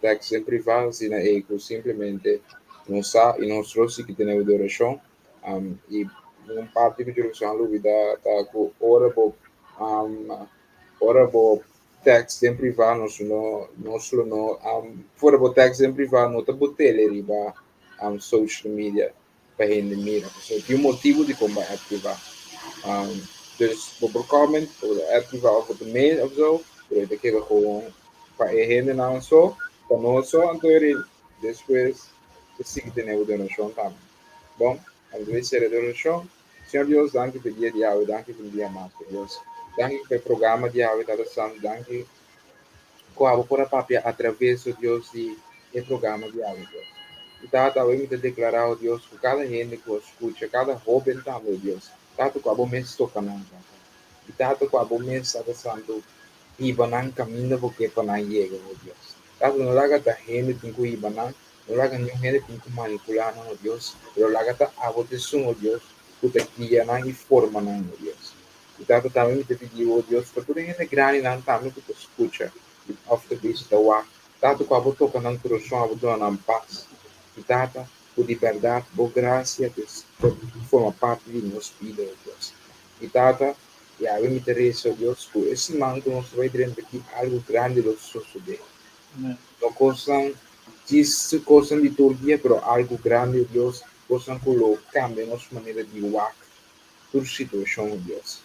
text em privado, se na eco simplesmente nos sa e nós trouxe que temos de oração, e parte de oração lui da com ora por text em privado, nós no fora por text em privado, não tá botele riba social media, para render mira. So, tem um motivo de como vai ativar. Dus op comment, of ativar of het mail of zo, dan ik heb gewoon para render não só, para não só, então depois de seguir de novo donação também. Bom, então esse era a donação. Senhor Deus, danke pelo dia de hoje, danke pelo dia mais, Deus. Danke pelo programa de hoje, Tata Santo, danke por por a papia através de Deus e programa de hoje, Deus. E Tata, eu me declarar, Deus, por cada gente que escuta, cada jovem também, Deus. Tata, com a bom mês tocando, Tata. E Tata, com a bom mês, Tata Santo, ibanan caminho porque para não chegar, oh Deus. Tata, não laga da gente tem que ibanan, não laga nenhum gente tem que manipular, oh Deus. Pero laga da aboteção, oh Deus, que te guia e forma, oh Deus. E Tata, também me pediu, oh Deus, para toda gente grande, não também que te escuta, e after this, da wa. Tata, com a boa toca não coração, a boa não paz. E Tata, por liberdade, por graça, que forma parte de nossa vida, oh Deus. E Tata, e a mim me interessa, oh Deus, que esse manto nós vai dentro aqui algo grande do suceder. Não coisam de liturgia, pero algo grande, oh Deus, coisam que lo cambia nossa maneira de walk, por situação, oh Deus.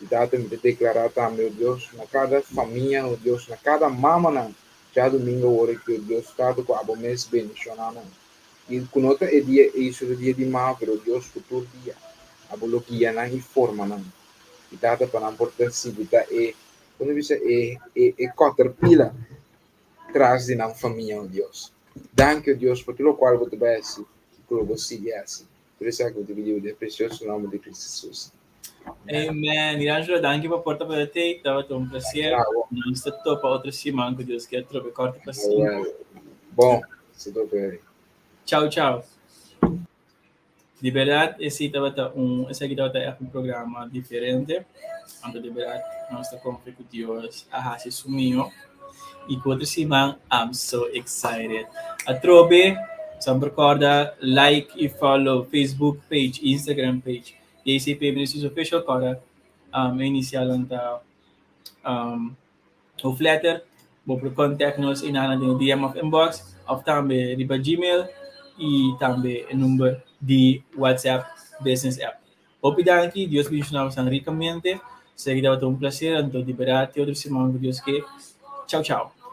E Tata, me declarar também, oh Deus, na cada família, oh Deus, na cada mama, já domingo, hora que, oh Deus, Tata, com a bom mês bendicionando. E conota é dia, isso é dia de mal, pero Deus, futuro dia, a boloquia não informa, não. E Tata, para não portar civita, quando você é caterpillar, traz de não família, oh Deus. Danke, oh Deus, por tudo qual você vai assim, que você siga assim. Por isso é que eu te pedi o precioso nome de Cristo Jesus. Amen. Irajo, danke por porta para te, estava um prazer. Não está para outra semana que Deus quer trocar corte para si. Bom, se tô bem. Tchau, tchau. De verdade, esse aqui estava um programa diferente. Então, de verdade, nós estamos com Deus a se sumiu. E com outra semana, I'm so excited. A trobe, sempre recorda, like e follow Facebook page, Instagram page. E esse Ministries Official Cora, inicial o flatter, vou pro contact nos inana no DM of inbox, of também riba Gmail e também o número de WhatsApp Business App. Obrigado aqui, Deus me ajuda a ricamente. Segue um prazer, então de verdade, outra semana, Deus que. Tchau, tchau.